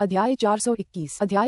अध्याय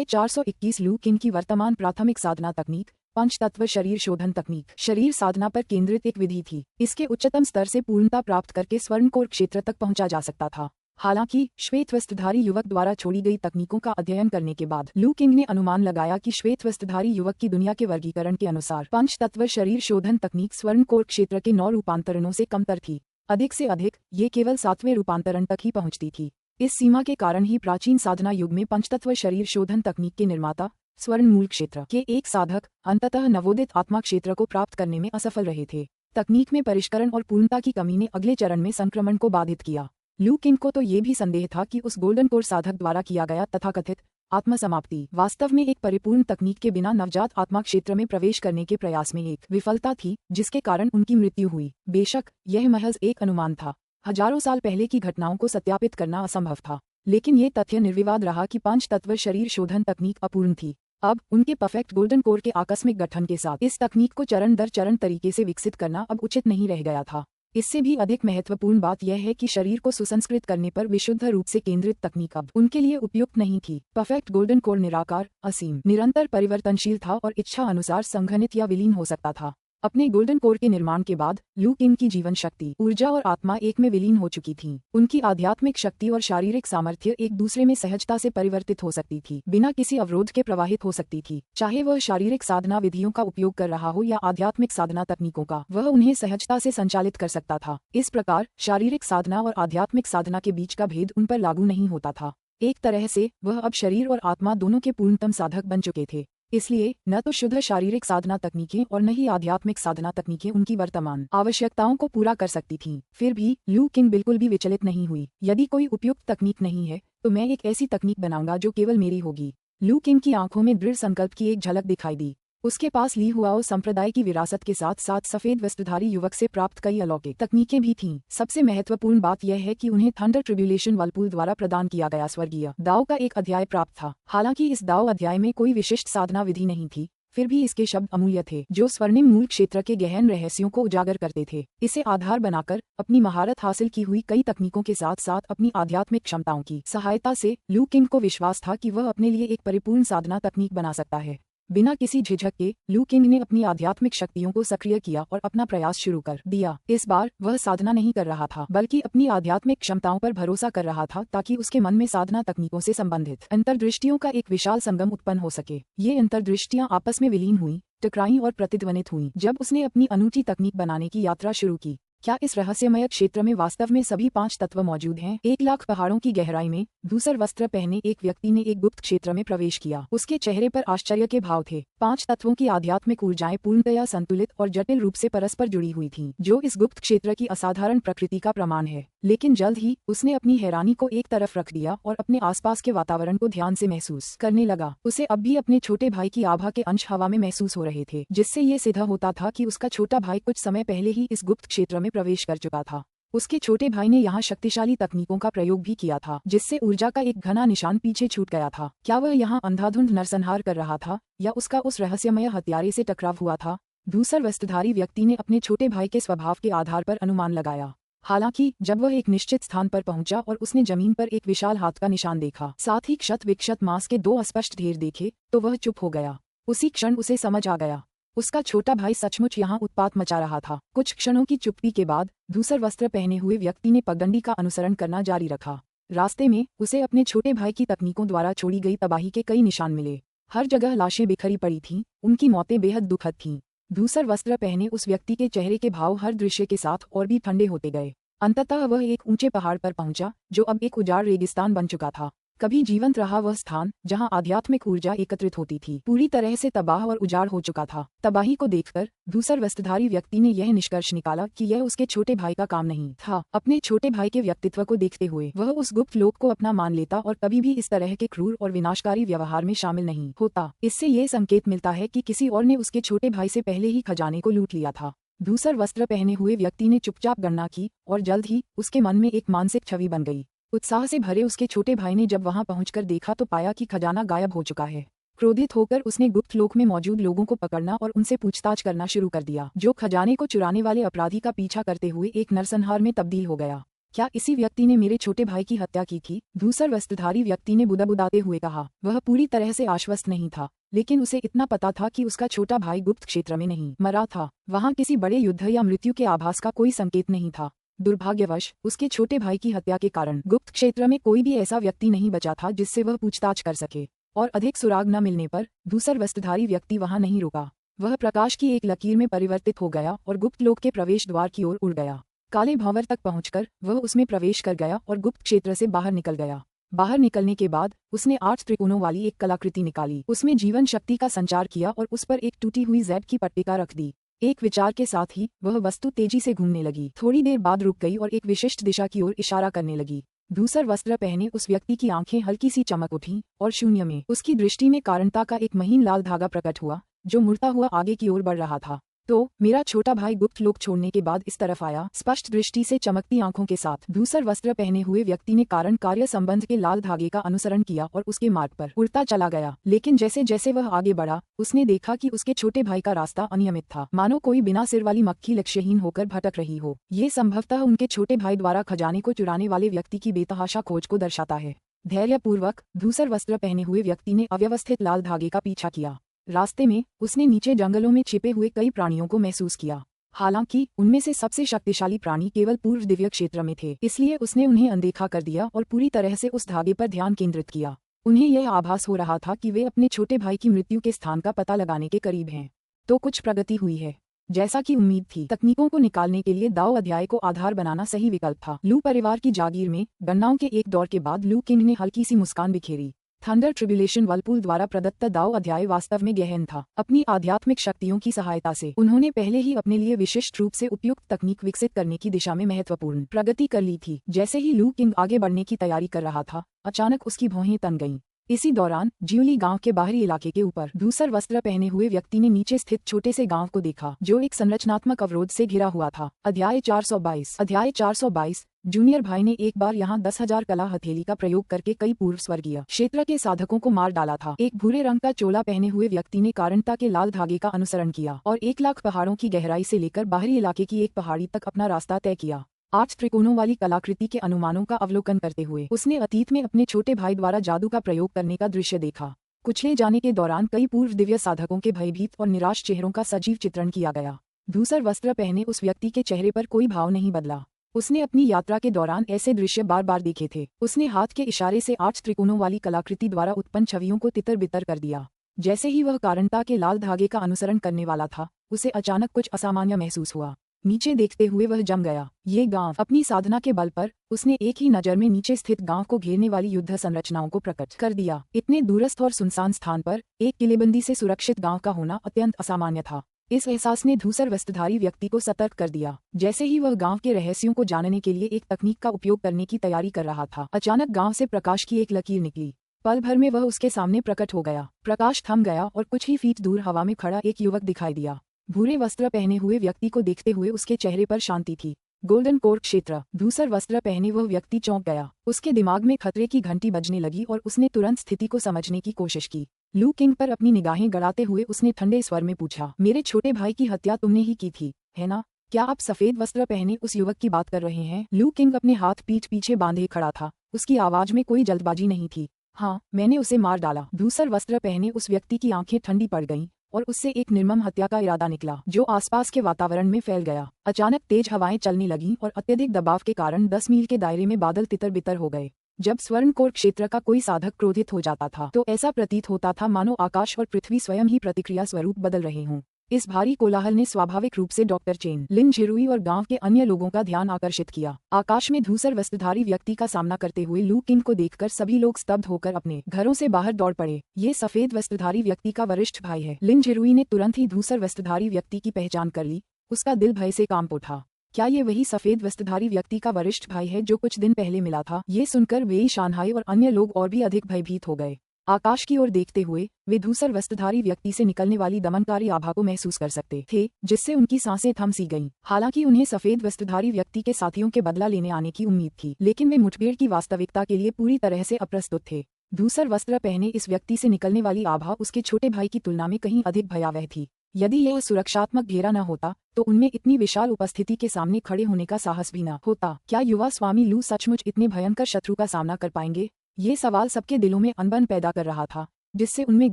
421 लू किन की वर्तमान प्राथमिक साधना तकनीक पंचतत्व शरीर शोधन तकनीक शरीर साधना पर केंद्रित एक विधि थी। इसके उच्चतम स्तर से पूर्णता प्राप्त करके स्वर्णकोर क्षेत्र तक पहुंचा जा सकता था। हालांकि श्वेत वस्त्रधारी युवक द्वारा छोड़ी गई तकनीकों का अध्ययन करने के बाद लू किंग ने अनुमान लगाया कि श्वेत वस्त्रधारी युवक की दुनिया के वर्गीकरण के अनुसार पंचतत्व शरीर शोधन तकनीक स्वर्णकोर क्षेत्र के 9 रूपांतरणों से कमतर थी। अधिक से अधिक ये केवल 7वें रूपांतरण तक ही पहुंचती थी। इस सीमा के कारण ही प्राचीन साधना युग में पंचतत्व शरीर शोधन तकनीक के निर्माता स्वर्ण मूल क्षेत्र के एक साधक अंततः नवोदित आत्मा क्षेत्र को प्राप्त करने में असफल रहे थे। तकनीक में परिष्करण और पूर्णता की कमी ने अगले चरण में संक्रमण को बाधित किया। लू किंग को तो ये भी संदेह था कि उस गोल्डन कोर साधक द्वारा किया गया तथाकथित आत्मसमाप्ति वास्तव में एक परिपूर्ण तकनीक के बिना नवजात आत्मा क्षेत्र में प्रवेश करने के प्रयास में एक विफलता थी, जिसके कारण उनकी मृत्यु हुई। बेशक यह महज एक अनुमान था। हजारों साल पहले की घटनाओं को सत्यापित करना असंभव था, लेकिन ये तथ्य निर्विवाद रहा कि पंचतत्व शरीर शोधन तकनीक अपूर्ण थी। अब उनके परफेक्ट गोल्डन कोर के आकस्मिक गठन के साथ इस तकनीक को चरण दर चरण तरीके से विकसित करना अब उचित नहीं रह गया था। इससे भी अधिक महत्वपूर्ण बात यह है कि शरीर को सुसंस्कृत करने पर विशुद्ध रूप से केंद्रित तकनीक अब उनके लिए उपयुक्त नहीं थी। परफेक्ट गोल्डन कोर निराकार, असीम, निरंतर परिवर्तनशील था और इच्छा अनुसार संघनित या विलीन हो सकता था। अपने गोल्डन कोर के निर्माण के बाद लू किंग की जीवन शक्ति, ऊर्जा और आत्मा एक में विलीन हो चुकी थीं। उनकी आध्यात्मिक शक्ति और शारीरिक सामर्थ्य एक दूसरे में सहजता से परिवर्तित हो सकती थी, बिना किसी अवरोध के प्रवाहित हो सकती थी। चाहे वह शारीरिक साधना विधियों का उपयोग कर रहा हो या आध्यात्मिक साधना तकनीकों का, वह उन्हें सहजता से संचालित कर सकता था। इस प्रकार शारीरिक साधना और आध्यात्मिक साधना के बीच का भेद उन पर लागू नहीं होता था। एक तरह से वह अब शरीर और आत्मा दोनों के पूर्णतम साधक बन चुके थे। इसलिए न तो शुद्ध शारीरिक साधना तकनीकें और न ही आध्यात्मिक साधना तकनीकें उनकी वर्तमान आवश्यकताओं को पूरा कर सकती थीं। फिर भी लू किंग बिल्कुल भी विचलित नहीं हुई। यदि कोई उपयुक्त तकनीक नहीं है तो मैं एक ऐसी तकनीक बनाऊंगा जो केवल मेरी होगी। लू किंग की आंखों में दृढ़ संकल्प की एक झलक दिखाई दी। उसके पास ली हुआ संप्रदाय की विरासत के साथ साथ सफेद वस्त्रधारी युवक से प्राप्त कई अलौकिक तकनीकें भी थीं। सबसे महत्वपूर्ण बात यह है कि उन्हें थंडर ट्रिब्यूलेशन वर्लपूल द्वारा प्रदान किया गया स्वर्गीय दाव का एक अध्याय प्राप्त था। हालांकि इस दाव अध्याय में कोई विशिष्ट साधना विधि नहीं थी, फिर भी इसके शब्द अमूल्य थे, जो स्वर्णिम मूल क्षेत्र के गहन रहस्यों को उजागर करते थे। इसे आधार बनाकर अपनी महारत हासिल की हुई कई तकनीकों के साथ साथ अपनी आध्यात्मिक क्षमताओं की सहायता से लू किंग को विश्वास था कि वह अपने लिए एक परिपूर्ण साधना तकनीक बना सकता है। बिना किसी झिझक के लू किंग ने अपनी आध्यात्मिक शक्तियों को सक्रिय किया और अपना प्रयास शुरू कर दिया। इस बार वह साधना नहीं कर रहा था, बल्कि अपनी आध्यात्मिक क्षमताओं पर भरोसा कर रहा था, ताकि उसके मन में साधना तकनीकों से संबंधित अंतर्दृष्टियों का एक विशाल संगम उत्पन्न हो सके। ये अंतर्दृष्टियां आपस में विलीन हुई, टकराई और प्रतिध्वनित हुई जब उसने अपनी अनूठी तकनीक बनाने की यात्रा शुरू की। क्या इस रहस्यमय क्षेत्र में वास्तव में सभी 5 तत्व मौजूद हैं? 1 लाख पहाड़ों की गहराई में धूसर वस्त्र पहने एक व्यक्ति ने एक गुप्त क्षेत्र में प्रवेश किया। उसके चेहरे पर आश्चर्य के भाव थे। 5 तत्वों की आध्यात्मिक ऊर्जाएं पूर्णतया संतुलित और जटिल रूप से परस्पर जुड़ी हुई थीं, जो इस गुप्त क्षेत्र की असाधारण प्रकृति का प्रमाण है। लेकिन जल्द ही उसने अपनी हैरानी को एक तरफ रख दिया और अपने आसपास के वातावरण को ध्यान से महसूस करने लगा। उसे अब भी अपने छोटे भाई की आभा के अंश हवा में महसूस हो रहे थे, जिससे ये सिद्ध होता था कि उसका छोटा भाई कुछ समय पहले ही इस गुप्त क्षेत्र में प्रवेश कर चुका था। उसके छोटे भाई ने यहाँ शक्तिशाली तकनीकों का प्रयोग भी किया था, जिससे ऊर्जा का एक घना निशान पीछे छूट गया था। क्या वह यहाँ अंधाधुंध नरसंहार कर रहा था या उसका उस रहस्यमय हत्यारे से टकराव हुआ था? धूसर वस्त्रधारी व्यक्ति ने अपने छोटे भाई के स्वभाव के आधार पर अनुमान लगाया। हालांकि जब वह एक निश्चित स्थान पर पहुंचा और उसने जमीन पर एक विशाल हाथ का निशान देखा, साथ ही क्षत विक्षत मांस के 2 अस्पष्ट ढेर देखे, तो वह चुप हो गया। उसी क्षण उसे समझ आ गया, उसका छोटा भाई सचमुच यहाँ उत्पात मचा रहा था। कुछ क्षणों की चुप्पी के बाद धूसर वस्त्र पहने हुए व्यक्ति ने पगडंडी का अनुसरण करना जारी रखा। रास्ते में उसे अपने छोटे भाई की तकनीकों द्वारा छोड़ी गई तबाही के कई निशान मिले। हर जगह लाशें बिखरी पड़ी थीं, उनकी मौतें बेहद दुखद थीं। धूसर वस्त्र पहने उस व्यक्ति के चेहरे के भाव हर दृश्य के साथ और भी ठंडे होते गए। अंततः वह एक ऊंचे पहाड़ पर पहुंचा, जो अब एक उजाड़ रेगिस्तान बन चुका था। कभी जीवंत रहा वह स्थान जहां आध्यात्मिक ऊर्जा एकत्रित होती थी, पूरी तरह से तबाह और उजाड़ हो चुका था। तबाही को देखकर धूसर वस्त्रधारी व्यक्ति ने यह निष्कर्ष निकाला कि यह उसके छोटे भाई का काम नहीं था। अपने छोटे भाई के व्यक्तित्व को देखते हुए वह उस गुप्त लोक को अपना मान लेता और कभी भी इस तरह के क्रूर और विनाशकारी व्यवहार में शामिल नहीं होता। इससे ये संकेत मिलता है कि किसी और ने उसके छोटे भाई से पहले ही खजाने को लूट लिया था। धूसर वस्त्र पहने हुए व्यक्ति ने चुपचाप गणना की और जल्द ही उसके मन में एक मानसिक छवि बन गई। उत्साह से भरे उसके छोटे भाई ने जब वहां पहुंचकर देखा तो पाया कि खजाना गायब हो चुका है। क्रोधित होकर उसने गुप्त लोक में मौजूद लोगों को पकड़ना और उनसे पूछताछ करना शुरू कर दिया, जो खजाने को चुराने वाले अपराधी का पीछा करते हुए एक नरसंहार में तब्दील हो गया। क्या इसी व्यक्ति ने मेरे छोटे भाई की हत्या की थी? धूसर वस्त्रधारी व्यक्ति ने बुदबुदाते हुए कहा। वह पूरी तरह से आश्वस्त नहीं था, लेकिन उसे इतना पता था कि उसका छोटा भाई गुप्त क्षेत्र में नहीं मरा था। वहाँ किसी बड़े युद्ध या मृत्यु के आभास का कोई संकेत नहीं था। दुर्भाग्यवश उसके छोटे भाई की हत्या के कारण गुप्त क्षेत्र में कोई भी ऐसा व्यक्ति नहीं बचा था जिससे वह पूछताछ कर सके, और अधिक सुराग न मिलने पर धूसर वस्त्रधारी व्यक्ति वहां नहीं रुका। वह प्रकाश की एक लकीर में परिवर्तित हो गया और गुप्त लोक के प्रवेश द्वार की ओर उड़ गया। काले भंवर तक पहुंचकर वह उसमें प्रवेश कर गया और गुप्त क्षेत्र से बाहर निकल गया। बाहर निकलने के बाद उसने 8 त्रिकोणों वाली एक कलाकृति निकाली, उसमें जीवन शक्ति का संचार किया और उस पर एक टूटी हुई जेड की पट्टिका रख दी। एक विचार के साथ ही वह वस्तु तेजी से घूमने लगी, थोड़ी देर बाद रुक गई और एक विशिष्ट दिशा की ओर इशारा करने लगी। धूसर वस्त्र पहने उस व्यक्ति की आंखें हल्की सी चमक उठीं और शून्य में उसकी दृष्टि में कारणता का एक महीन लाल धागा प्रकट हुआ, जो मुड़ता हुआ आगे की ओर बढ़ रहा था। तो मेरा छोटा भाई गुप्त लोक छोड़ने के बाद इस तरफ आया। स्पष्ट दृष्टि से चमकती आंखों के साथ धूसर वस्त्र पहने हुए व्यक्ति ने कारण कार्य संबंध के लाल धागे का अनुसरण किया और उसके मार्ग पर उड़ता चला गया। लेकिन जैसे जैसे वह आगे बढ़ा, उसने देखा कि उसके छोटे भाई का रास्ता अनियमित था, मानो कोई बिना सिर वाली मक्खी लक्ष्यहीन होकर भटक रही हो। ये संभवतः उनके छोटे भाई द्वारा खजाने को चुराने वाले व्यक्ति की बेतहाशा खोज को दर्शाता है। धैर्यपूर्वक धूसर वस्त्र पहने हुए व्यक्ति ने अव्यवस्थित लाल धागे का पीछा किया। रास्ते में उसने नीचे जंगलों में छिपे हुए कई प्राणियों को महसूस किया। हालांकि उनमें से सबसे शक्तिशाली प्राणी केवल पूर्व दिव्य क्षेत्र में थे, इसलिए उसने उन्हें अनदेखा कर दिया और पूरी तरह से उस धागे पर ध्यान केंद्रित किया। उन्हें यह आभास हो रहा था कि वे अपने छोटे भाई की मृत्यु के स्थान का पता लगाने के करीब हैं। तो कुछ प्रगति हुई है। जैसा कि उम्मीद थी, तकनीकों को निकालने के लिए दाओ अध्याय को आधार बनाना सही विकल्प था। लू परिवार की जागीर में गणनाओं के एक दौर के बाद लू किंग ने हल्की सी मुस्कान बिखेरी। थंडर ट्रिब्यूलेशन वर्लपूल द्वारा प्रदत्त दाओ अध्याय वास्तव में गहन था। अपनी आध्यात्मिक शक्तियों की सहायता से उन्होंने पहले ही अपने लिए विशिष्ट रूप से उपयुक्त तकनीक विकसित करने की दिशा में महत्वपूर्ण प्रगति कर ली थी। जैसे ही लू किंग आगे बढ़ने की तैयारी कर रहा था, अचानक उसकी भौहें तन गईं। इसी दौरान ज्यूली गांव के बाहरी इलाके के ऊपर धूसर वस्त्र पहने हुए व्यक्ति ने नीचे स्थित छोटे से गांव को देखा, जो एक संरचनात्मक अवरोध से घिरा हुआ था। अध्याय 422 जूनियर भाई ने एक बार यहाँ 10,000 कला हथेली का प्रयोग करके कई पूर्व स्वर्गीय क्षेत्र के साधकों को मार डाला था। एक भूरे रंग का चोला पहने हुए व्यक्ति ने कारणता के लाल धागे का अनुसरण किया और 1 लाख पहाड़ों की गहराई से लेकर बाहरी इलाके की एक पहाड़ी तक अपना रास्ता तय किया। 8 त्रिकोणों वाली कलाकृति के अनुमानों का अवलोकन करते हुए उसने अतीत में अपने छोटे भाई द्वारा जादू का प्रयोग करने का दृश्य देखा। कुचले जाने के दौरान कई पूर्व दिव्य साधकों के भयभीत और निराश चेहरों का सजीव चित्रण किया गया। धूसर वस्त्र पहने उस व्यक्ति के चेहरे पर कोई भाव नहीं बदला। उसने अपनी यात्रा के दौरान ऐसे दृश्य बार बार देखे थे। उसने हाथ के इशारे से 8 त्रिकोणों वाली कलाकृति द्वारा उत्पन्न छवियों को तितर बितर कर दिया। जैसे ही वह कारणता के लाल धागे का अनुसरण करने वाला था, उसे अचानक कुछ असामान्य महसूस हुआ। नीचे देखते हुए वह जम गया। ये गांव अपनी साधना के बल पर उसने एक ही नजर में नीचे स्थित गांव को घेरने वाली युद्ध संरचनाओं को प्रकट कर दिया। इतने दूरस्थ और सुनसान स्थान पर एक किलेबंदी से सुरक्षित गांव का होना अत्यंत असामान्य था। इस एहसास ने धूसर वस्त्रधारी व्यक्ति को सतर्क कर दिया। जैसे ही वह गांव के रहस्यों को जानने के लिए एक तकनीक का उपयोग करने की तैयारी कर रहा था, अचानक गांव से प्रकाश की एक लकीर निकली। पल भर में वह उसके सामने प्रकट हो गया। प्रकाश थम गया और कुछ ही फीट दूर हवा में खड़ा एक युवक दिखाई दिया। भूरे वस्त्र पहने हुए व्यक्ति को देखते हुए उसके चेहरे पर शांति थी। गोल्डन कोर क्षेत्र। धूसर वस्त्र पहने वह व्यक्ति चौंक गया। उसके दिमाग में खतरे की घंटी बजने लगी और उसने तुरंत स्थिति को समझने की कोशिश की। लू किंग पर अपनी निगाहें गड़ाते हुए उसने ठंडे स्वर में पूछा, मेरे छोटे भाई की हत्या तुमने ही की थी, है ना? क्या आप सफेद वस्त्र पहने उस युवक की बात कर रहे हैं? लू किंग अपने हाथ पीठ पीछे बांधे खड़ा था। उसकी आवाज में कोई जल्दबाजी नहीं थी। हाँ, मैंने उसे मार डाला। धूसर वस्त्र पहने उस व्यक्ति की आंखें ठंडी पड़ गईं और उससे एक निर्मम हत्या का इरादा निकला, जो आसपास के वातावरण में फैल गया। अचानक तेज हवाएं चलने लगीं और अत्यधिक दबाव के कारण 10 मील के दायरे में बादल तितर बितर हो गए। जब स्वर्णकोर क्षेत्र का कोई साधक क्रोधित हो जाता था, तो ऐसा प्रतीत होता था मानो आकाश और पृथ्वी स्वयं ही प्रतिक्रिया स्वरूप बदल रहे हों। इस भारी कोलाहल ने स्वाभाविक रूप से डॉक्टर चेन, लिन झिरुई और गांव के अन्य लोगों का ध्यान आकर्षित किया। आकाश में धूसर वस्त्रधारी व्यक्ति का सामना करते हुए लू किंग को देखकर सभी लोग स्तब्ध होकर अपने घरों से बाहर दौड़ पड़े। ये सफेद वस्त्रधारी व्यक्ति का वरिष्ठ भाई है। लिन झिरुई ने तुरंत ही धूसर वस्त्रधारी व्यक्ति की पहचान कर ली। उसका दिल भय से कांप उठा। क्या ये वही सफेद वस्त्रधारी व्यक्ति का वरिष्ठ भाई है जो कुछ दिन पहले मिला था? ये सुनकर वेई शानहाई और अन्य लोग और भी अधिक भयभीत हो गए। आकाश की ओर देखते हुए वे धूसर वस्त्रधारी व्यक्ति से निकलने वाली दमनकारी आभा को महसूस कर सकते थे, जिससे उनकी सांसें थम सी गईं। हालांकि उन्हें सफेद वस्त्रधारी व्यक्ति के साथियों के बदला लेने आने की उम्मीद थी, लेकिन वे मुठभेड़ की वास्तविकता के लिए पूरी तरह से अप्रस्तुत थे। धूसर वस्त्र पहने इस व्यक्ति से निकलने वाली आभा उसके छोटे भाई की तुलना में कहीं अधिक भयावह थी। यदि यह सुरक्षात्मक घेरा न होता तो उनमें इतनी विशाल उपस्थिति के सामने खड़े होने का साहस भी न होता। क्या युवा स्वामी लू सचमुच इतने भयंकर शत्रु का सामना कर पाएंगे? ये सवाल सबके दिलों में अनबन पैदा कर रहा था, जिससे उनमें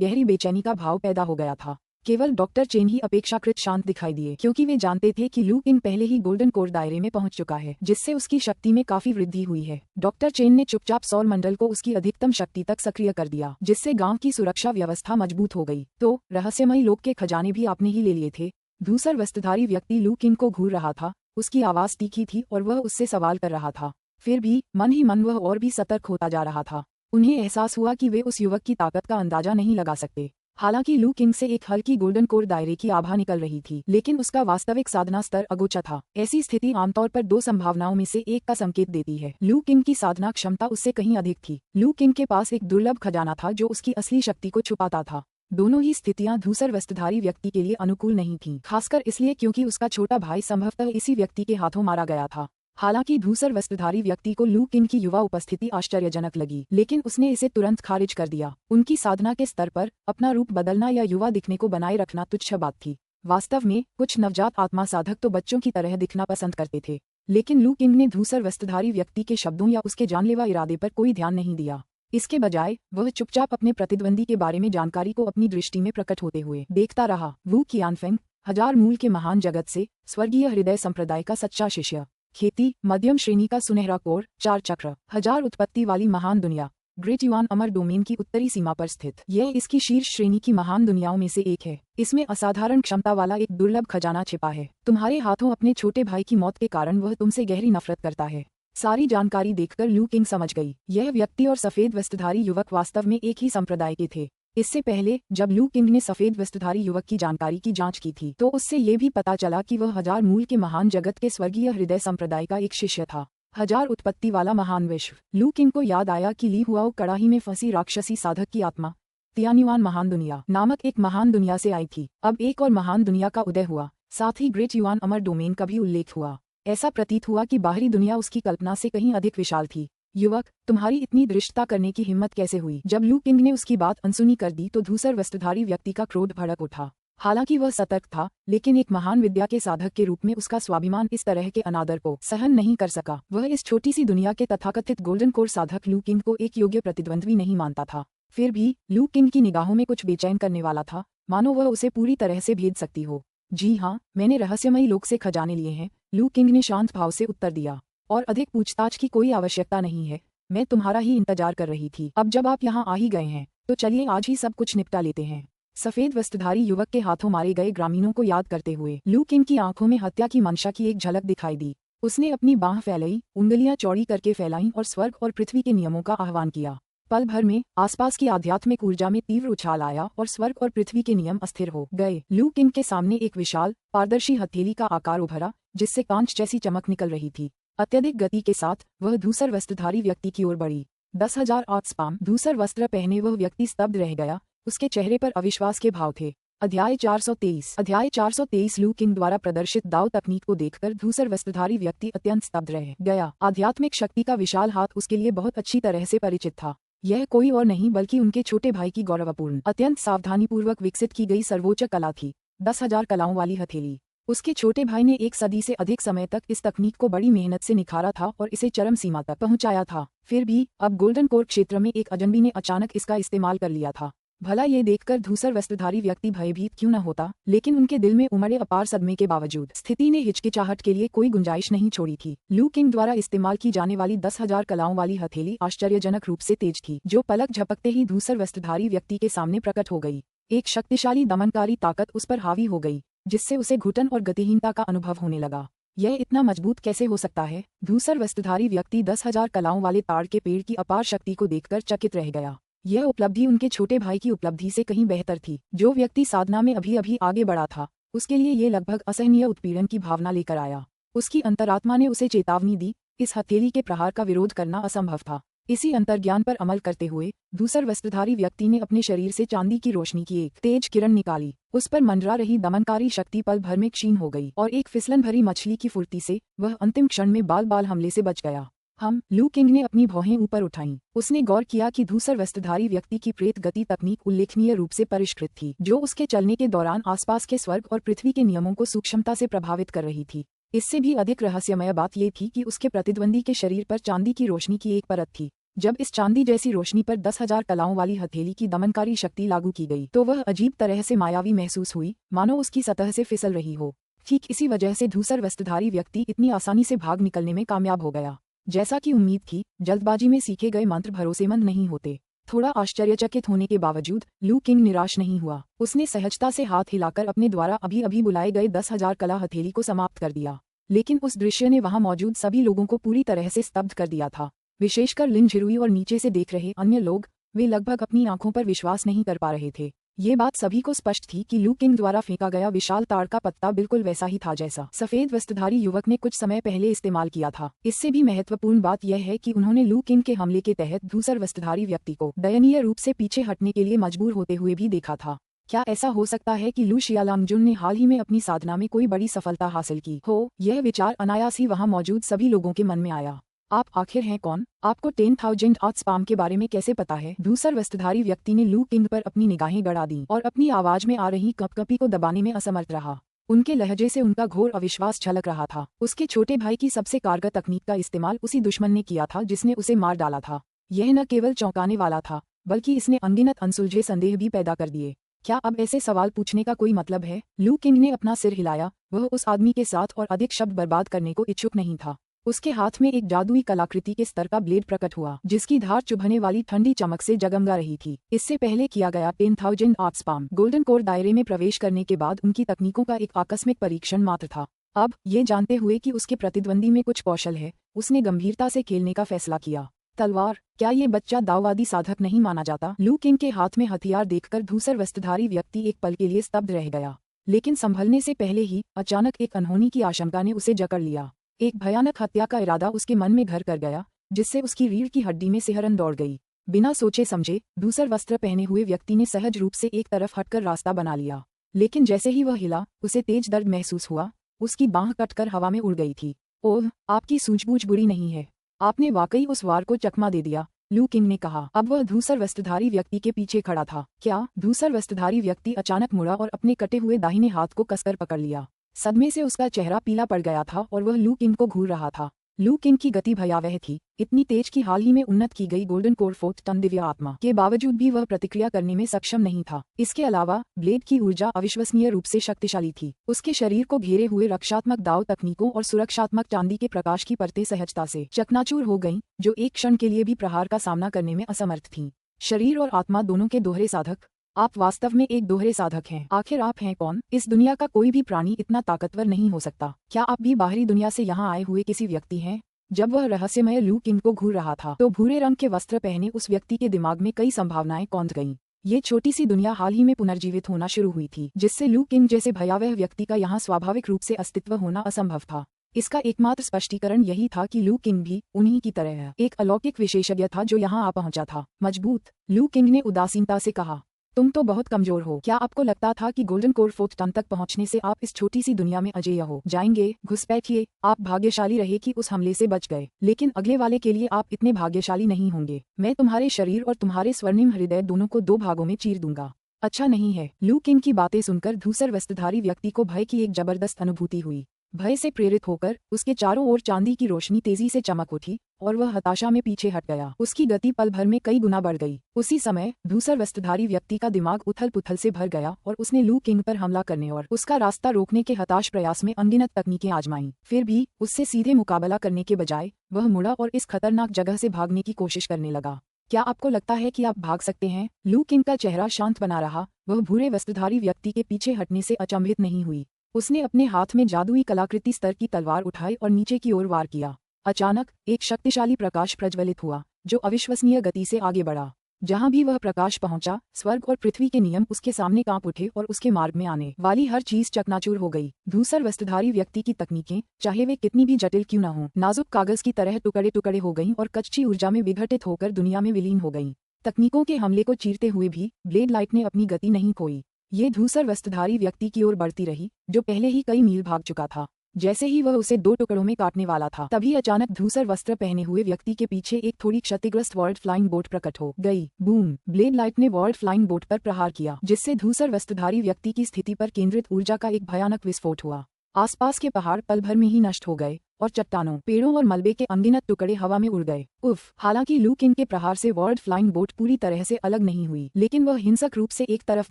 गहरी बेचैनी का भाव पैदा हो गया था। केवल डॉक्टर चेन ही अपेक्षाकृत शांत दिखाई दिए, क्योंकि वे जानते थे कि लू किंग पहले ही गोल्डन कोर दायरे में पहुंच चुका है, जिससे उसकी शक्ति में काफी वृद्धि हुई है। डॉक्टर चेन ने चुपचाप सौर मंडल को उसकी अधिकतम शक्ति तक सक्रिय कर दिया, जिससे गांव की सुरक्षा व्यवस्था मजबूत हो गई। तो रहस्यमयी लोक के खजाने भी आपने ही ले लिए थे। दूसर वस्त्रधारी व्यक्ति लू किंग को घूर रहा था। उसकी आवाज तीखी थी और वह उससे सवाल कर रहा था। फिर भी मन ही मन वह और भी सतर्क होता जा रहा था। उन्हें एहसास हुआ कि वे उस युवक की ताकत का अंदाजा नहीं लगा सकते। हालांकि लू किंग से एक हल्की गोल्डन कोर दायरे की आभा निकल रही थी, लेकिन उसका वास्तविक साधना स्तर अगोचर था। ऐसी स्थिति आमतौर पर दो संभावनाओं में से एक का संकेत देती है। लू किंग की साधना क्षमता उससे कहीं अधिक थी। लू किंग के पास एक दुर्लभ खजाना था जो उसकी असली शक्ति को छुपाता था। दोनों ही स्थितियां धूसर वस्त्रधारी व्यक्ति के लिए अनुकूल नहीं थीं, खासकर इसलिए क्योंकि उसका छोटा भाई संभवतः इसी व्यक्ति के हाथों मारा गया था। हालांकि धूसर वस्त्रधारी व्यक्ति को लू किंग की युवा उपस्थिति आश्चर्यजनक लगी, लेकिन उसने इसे तुरंत खारिज कर दिया। उनकी साधना के स्तर पर अपना रूप बदलना या युवा दिखने को बनाए रखना तुच्छ बात थी। वास्तव में कुछ नवजात आत्मा साधक तो बच्चों की तरह दिखना पसंद करते थे, लेकिन लू किंग ने धूसर वस्त्रधारी व्यक्ति के शब्दों या उसके जानलेवा इरादे पर कोई ध्यान नहीं दिया। इसके बजाय वह चुपचाप अपने प्रतिद्वंदी के बारे में जानकारी को अपनी दृष्टि में प्रकट होते हुए देखता रहा। वू कियानफेंग, 1000 मूल के महान जगत से स्वर्गीय हृदय संप्रदाय का सच्चा शिष्य, खेती मध्यम श्रेणी का सुनहरा कोर, 4 चक्र, 1000 उत्पत्ति वाली महान दुनिया, ग्रेट युआन अमर डोमेन की उत्तरी सीमा पर स्थित। यह इसकी शीर्ष श्रेणी की महान दुनियाओं में से एक है। इसमें असाधारण क्षमता वाला एक दुर्लभ खजाना छिपा है। तुम्हारे हाथों अपने छोटे भाई की मौत के कारण वह तुमसे गहरी नफरत करता है। सारी जानकारी देखकर लू किंग समझ गई, यह व्यक्ति और सफेद वस्त्रधारी युवक वास्तव में एक ही संप्रदाय के थे। इससे पहले जब लू किंग ने सफेद वस्त्रधारी युवक की जानकारी की जांच की थी, तो उससे ये भी पता चला कि वह 1000 मूल के महान जगत के स्वर्गीय हृदय संप्रदाय का एक शिष्य था। 1000 उत्पत्ति वाला महान विश्व। लू किंग को याद आया कि ली हुआओ कड़ाही में फंसी राक्षसी साधक की आत्मा तियान्युआन महान दुनिया नामक एक महान दुनिया से आई थी। अब एक और महान दुनिया का उदय हुआ, साथ ही ग्रेट युआन अमर डोमेन का भी उल्लेख हुआ। ऐसा प्रतीत हुआ कि बाहरी दुनिया उसकी कल्पना से कहीं अधिक विशाल थी। युवक, तुम्हारी इतनी धृष्टता करने की हिम्मत कैसे हुई? जब लू किंग ने उसकी बात अनसुनी कर दी तो धूसर वस्त्रधारी व्यक्ति का क्रोध भड़क उठा। हालांकि वह सतर्क था, लेकिन एक महान विद्या के साधक के रूप में उसका स्वाभिमान इस तरह के अनादर को सहन नहीं कर सका। वह इस छोटी सी दुनिया के तथाकथित गोल्डन कोर साधक लू किंग को एक योग्य प्रतिद्वंद्वी नहीं मानता था। फिर भी लू किंग की निगाहों में कुछ बेचैन करने वाला था, मानो वह उसे पूरी तरह से भेद सकती हो। जी हाँ, मैंने रहस्यमयी लोक से खजाने लिए हैं, लू किंग ने शांत भाव से उत्तर दिया, और अधिक पूछताछ की कोई आवश्यकता नहीं है। मैं तुम्हारा ही इंतजार कर रही थी। अब जब आप यहाँ आ ही गए हैं तो चलिए आज ही सब कुछ निपटा लेते हैं। सफेद वस्त्रधारी युवक के हाथों मारे गए ग्रामीणों को याद करते हुए लू किंग की आंखों में हत्या की मंशा की एक झलक दिखाई दी। उसने अपनी बाह फैलाई, उंगलियां चौड़ी करके फैलाईं और स्वर्ग और पृथ्वी के नियमों का आह्वान किया। पल भर में आसपास की आध्यात्मिक ऊर्जा में तीव्र उछाल आया और स्वर्ग और पृथ्वी के नियम अस्थिर हो गए। लू किंग के सामने एक विशाल पारदर्शी हथेली का आकार उभरा, जिससे कांच जैसी चमक निकल रही थी। अत्यधिक गति के साथ वह धूसर वस्त्रधारी व्यक्ति की ओर बढ़ी। 10,000 स्पाम धूसर वस्त्र पहने वह व्यक्ति स्तब्ध रह गया। उसके चेहरे पर अविश्वास के भाव थे। अध्याय 423 लू किंग द्वारा प्रदर्शित दाव तकनीक को देखकर धूसर वस्त्रधारी व्यक्ति अत्यंत स्तब्ध रह गया। आध्यात्मिक शक्ति का विशाल हाथ उसके लिए बहुत अच्छी तरह से परिचित था। यह कोई और नहीं बल्कि उनके छोटे भाई की गौरवपूर्ण, अत्यंत सावधानीपूर्वक विकसित की गई सर्वोच्च कला थी, 10,000 कलाओं वाली हथेली। उसके छोटे भाई ने 1 सदी से अधिक समय तक इस तकनीक को बड़ी मेहनत से निखारा था और इसे चरम सीमा तक पहुंचाया था। फिर भी अब गोल्डन कोर क्षेत्र में एक अजनबी ने अचानक इसका इस्तेमाल कर लिया था। भला ये देखकर धूसर वस्त्रधारी व्यक्ति भयभीत क्यों न होता, लेकिन उनके दिल में उमड़े अपार सदमे के बावजूद स्थिति ने हिचकिचाहट के लिए कोई गुंजाइश नहीं छोड़ी थी। लू किंग द्वारा इस्तेमाल की जाने वाली 10,000 कलाओं वाली हथेली आश्चर्यजनक रूप से तेज थी, जो पलक झपकते ही धूसर वस्त्रधारी व्यक्ति के सामने प्रकट हो गई। एक शक्तिशाली दमनकारी ताकत उस पर हावी हो गई, जिससे उसे घुटन और गतिहीनता का अनुभव होने लगा। यह इतना मजबूत कैसे हो सकता है? धूसर वस्त्रधारी व्यक्ति 10,000 कलाओं वाले ताड़ के पेड़ की अपार शक्ति को देखकर चकित रह गया। यह उपलब्धि उनके छोटे भाई की उपलब्धि से कहीं बेहतर थी। जो व्यक्ति साधना में अभी अभी आगे बढ़ा था, उसके लिए ये लगभग असहनीय उत्पीड़न की भावना लेकर आया। उसकी अंतरात्मा ने उसे चेतावनी दी, इस हथेली के प्रहार का विरोध करना असंभव था। इसी अंतर्ज्ञान पर अमल करते हुए धूसर वस्त्रधारी व्यक्ति ने अपने शरीर से चांदी की रोशनी की एक तेज किरण निकाली। उस पर मंडरा रही दमनकारी शक्ति पल भर में क्षीण हो गई और एक फिसलन भरी मछली की फुर्ती से वह अंतिम क्षण में बाल बाल हमले से बच गया। लू किंग ने अपनी भौहें ऊपर उठाईं। उसने गौर किया कि धूसर वस्त्रधारी व्यक्ति की प्रेत गति तकनीक उल्लेखनीय रूप से परिष्कृत थी, जो उसके चलने के दौरान आसपास के स्वर्ग और पृथ्वी के नियमों को सूक्ष्मता से प्रभावित कर रही थी। इससे भी अधिक रहस्यमय बात यह थी कि उसके प्रतिद्वंदी के शरीर पर चांदी की रोशनी की एक परत थी। जब इस चांदी जैसी रोशनी पर 10,000 कलाओं वाली हथेली की दमनकारी शक्ति लागू की गई तो वह अजीब तरह से मायावी महसूस हुई, मानो उसकी सतह से फिसल रही हो। ठीक इसी वजह से धूसर वस्त्रधारी व्यक्ति इतनी आसानी से भाग निकलने में कामयाब हो गया। जैसा कि उम्मीद थी, जल्दबाजी में सीखे गए मंत्र भरोसेमंद नहीं होते। थोड़ा आश्चर्यचकित होने के बावजूद लू किंग निराश नहीं हुआ। उसने सहजता से हाथ हिलाकर अपने द्वारा अभी अभी बुलाए गए 10,000 कला हथेली को समाप्त कर दिया। लेकिन उस दृश्य ने वहां मौजूद सभी लोगों को पूरी तरह से स्तब्ध कर दिया था, विशेषकर लिन झिरुई और नीचे से देख रहे अन्य लोग। वे लगभग अपनी आंखों पर विश्वास नहीं कर पा रहे थे। ये बात सभी को स्पष्ट थी कि लू किंग द्वारा फेंका गया विशाल ताड़ का पत्ता बिल्कुल वैसा ही था जैसा सफेद वस्त्रधारी युवक ने कुछ समय पहले इस्तेमाल किया था। इससे भी महत्वपूर्ण बात यह है कि उन्होंने लू किंग के हमले के तहत धूसर वस्त्रधारी व्यक्ति को दयनीय रूप से पीछे हटने के लिए मजबूर होते हुए भी देखा था। क्या ऐसा हो सकता है कि लू शियालांगजुन ने हाल ही में अपनी साधना में कोई बड़ी सफलता हासिल की हो? यह विचार अनायास ही वहां मौजूद सभी लोगों के मन में आया। आप आखिर हैं कौन? आपको 10,000 स्पाम के बारे में कैसे पता है? धूसर वस्त्रधारी व्यक्ति ने लू किंग पर अपनी निगाहें गड़ा दी और अपनी आवाज में आ रही कपकपी को दबाने में असमर्थ रहा। उनके लहजे से उनका घोर अविश्वास झलक रहा था। उसके छोटे भाई की सबसे कारगर तकनीक का इस्तेमाल उसी दुश्मन ने किया था जिसने उसे मार डाला था। यह न केवल चौंकाने वाला था, बल्कि इसने अनगिनत अनसुलझे संदेह भी पैदा कर दिए। क्या अब ऐसे सवाल पूछने का कोई मतलब है? लू किंग ने अपना सिर हिलाया। वह उस आदमी के साथ और अधिक शब्द बर्बाद करने को इच्छुक नहीं था। उसके हाथ में एक जादुई कलाकृति के स्तर का ब्लेड प्रकट हुआ, जिसकी धार चुभने वाली ठंडी चमक से जगमगा रही थी। इससे पहले किया गया 10,000 स्पाम गोल्डन कोर दायरे में प्रवेश करने के बाद उनकी तकनीकों का एक आकस्मिक परीक्षण मात्र था। अब ये जानते हुए कि उसके प्रतिद्वंदी में कुछ कौशल है, उसने गंभीरता से खेलने का फैसला किया। तलवार? क्या ये बच्चा दाववादी साधक नहीं माना जाता? लू किंग के हाथ में हथियार देखकर धूसर वस्त्रधारी व्यक्ति एक पल के लिए स्तब्ध रह गया, लेकिन संभलने से पहले ही अचानक एक अनहोनी की आशंका ने उसे जकड़ लिया। एक भयानक हत्या का इरादा उसके मन में घर कर गया, जिससे उसकी रीढ़ की हड्डी में सिहरन दौड़ गई। बिना सोचे समझे धूसर वस्त्र पहने हुए व्यक्ति ने सहज रूप से एक तरफ हटकर रास्ता बना लिया, लेकिन जैसे ही वह हिला, उसे तेज दर्द महसूस हुआ। उसकी बांह कटकर हवा में उड़ गई थी। ओह, आपकी सूझबूझ बुरी नहीं है। आपने वाकई उस वार को चकमा दे दिया, लू किंग ने कहा। अब वह धूसर वस्त्रधारी व्यक्ति के पीछे खड़ा था। क्या? धूसर वस्त्रधारी व्यक्ति अचानक मुड़ा और अपने कटे हुए दाहिने हाथ को कसकर पकड़ लिया। सदमे से उसका चेहरा पीला पड़ गया था और वह लू किंग को घूर रहा था। लू किंग की गति भयावह थी, इतनी तेज कि हाल ही में उन्नत की गई गोल्डन कोर 4 टन दिव्य आत्मा के बावजूद भी वह प्रतिक्रिया करने में सक्षम नहीं था। इसके अलावा ब्लेड की ऊर्जा अविश्वसनीय रूप से शक्तिशाली थी। उसके शरीर को घेरे हुए रक्षात्मक दाव तकनीकों और सुरक्षात्मक चांदी के प्रकाश की परतें सहजता से चकनाचूर हो गईं, जो एक क्षण के लिए भी प्रहार का सामना करने में असमर्थ थीं। शरीर और आत्मा दोनों के दोहरे साधक। आप वास्तव में एक दोहरे साधक हैं। आखिर आप हैं कौन? इस दुनिया का कोई भी प्राणी इतना ताकतवर नहीं हो सकता। क्या आप भी बाहरी दुनिया से यहाँ आए हुए किसी व्यक्ति हैं? जब वह रहस्यमय लू किंग को घूर रहा था तो भूरे रंग के वस्त्र पहने उस व्यक्ति के दिमाग में कई संभावनाएं कौंध गईं। ये छोटी सी दुनिया हाल ही में पुनर्जीवित होना शुरू हुई थी, जिससे लू किंग जैसे भयावह व्यक्ति का यहाँ स्वाभाविक रूप से अस्तित्व होना असंभव था। इसका एकमात्र स्पष्टीकरण यही था कि लू किंग भी उन्हीं की तरह एक अलौकिक विशेषज्ञ था जो यहाँ आ पहुंचा था। मजबूत, लू किंग ने उदासीनता से कहा। तुम तो बहुत कमजोर हो। क्या आपको लगता था कि गोल्डन कोर 4 टन तक पहुंचने से आप इस छोटी सी दुनिया में अजेय हो जाएंगे? घुसपैठिए। आप भाग्यशाली रहे कि उस हमले से बच गए, लेकिन अगले वाले के लिए आप इतने भाग्यशाली नहीं होंगे। मैं तुम्हारे शरीर और तुम्हारे स्वर्णिम हृदय दोनों को 2 भागों में चीर दूंगा। अच्छा नहीं है। लू किंग की बातें सुनकर धूसर वस्त्रधारी व्यक्ति को भय की एक जबरदस्त अनुभूति हुई। भय से प्रेरित होकर उसके चारों ओर चांदी की रोशनी तेजी से चमक उठी और वह हताशा में पीछे हट गया। उसकी गति पल भर में कई गुना बढ़ गई। उसी समय धूसर वस्त्रधारी व्यक्ति का दिमाग उथल पुथल से भर गया और उसने लू किंग पर हमला करने और उसका रास्ता रोकने के हताश प्रयास में अनगिनत तकनीकें आजमाईं। फिर भी उससे सीधे मुकाबला करने के बजाय वह मुड़ा और इस खतरनाक जगह से भागने की कोशिश करने लगा। क्या आपको लगता है कि आप भाग सकते हैं? लू किंग का चेहरा शांत बना रहा। वह भूरे वस्त्रधारी व्यक्ति के पीछे हटने से अचंभित नहीं हुई। उसने अपने हाथ में जादुई कलाकृति स्तर की तलवार उठाई और नीचे की ओर वार किया। अचानक एक शक्तिशाली प्रकाश प्रज्वलित हुआ, जो अविश्वसनीय गति से आगे बढ़ा। जहां भी वह प्रकाश पहुंचा, स्वर्ग और पृथ्वी के नियम उसके सामने कांप उठे और उसके मार्ग में आने वाली हर चीज चकनाचूर हो गई। धूसर वस्त्रधारी व्यक्ति की तकनीकें, चाहे वे कितनी भी जटिल क्यों न हों, नाजुक कागज की तरह टुकड़े टुकड़े हो गईं और कच्ची ऊर्जा में विघटित होकर दुनिया में विलीन हो गईं। तकनीकों के हमले को चीरते हुए भी ब्लेड लाइट ने अपनी गति नहीं खोई। ये धूसर वस्त्रधारी व्यक्ति की ओर बढ़ती रही, जो पहले ही कई मील भाग चुका था। जैसे ही वह उसे 2 टुकड़ों में काटने वाला था, तभी अचानक धूसर वस्त्र पहने हुए व्यक्ति के पीछे एक थोड़ी क्षतिग्रस्त वर्ल्ड फ्लाइंग बोट प्रकट हो गई। बूम! ब्लेड लाइट ने वर्ल्ड फ्लाइंग बोट पर प्रहार किया, जिससे धूसर वस्त्रधारी व्यक्ति की स्थिति पर केंद्रित ऊर्जा का एक भयानक विस्फोट हुआ। आसपास के पहाड़ पल भर में ही नष्ट हो गए और चट्टानों, पेड़ों और मलबे के अनगिनत टुकड़े हवा में उड़ गए। उफ! हालांकि लू किंग के प्रहार से वर्ल्ड फ्लाइंग बोट पूरी तरह से अलग नहीं हुई, लेकिन वह हिंसक रूप से एक तरफ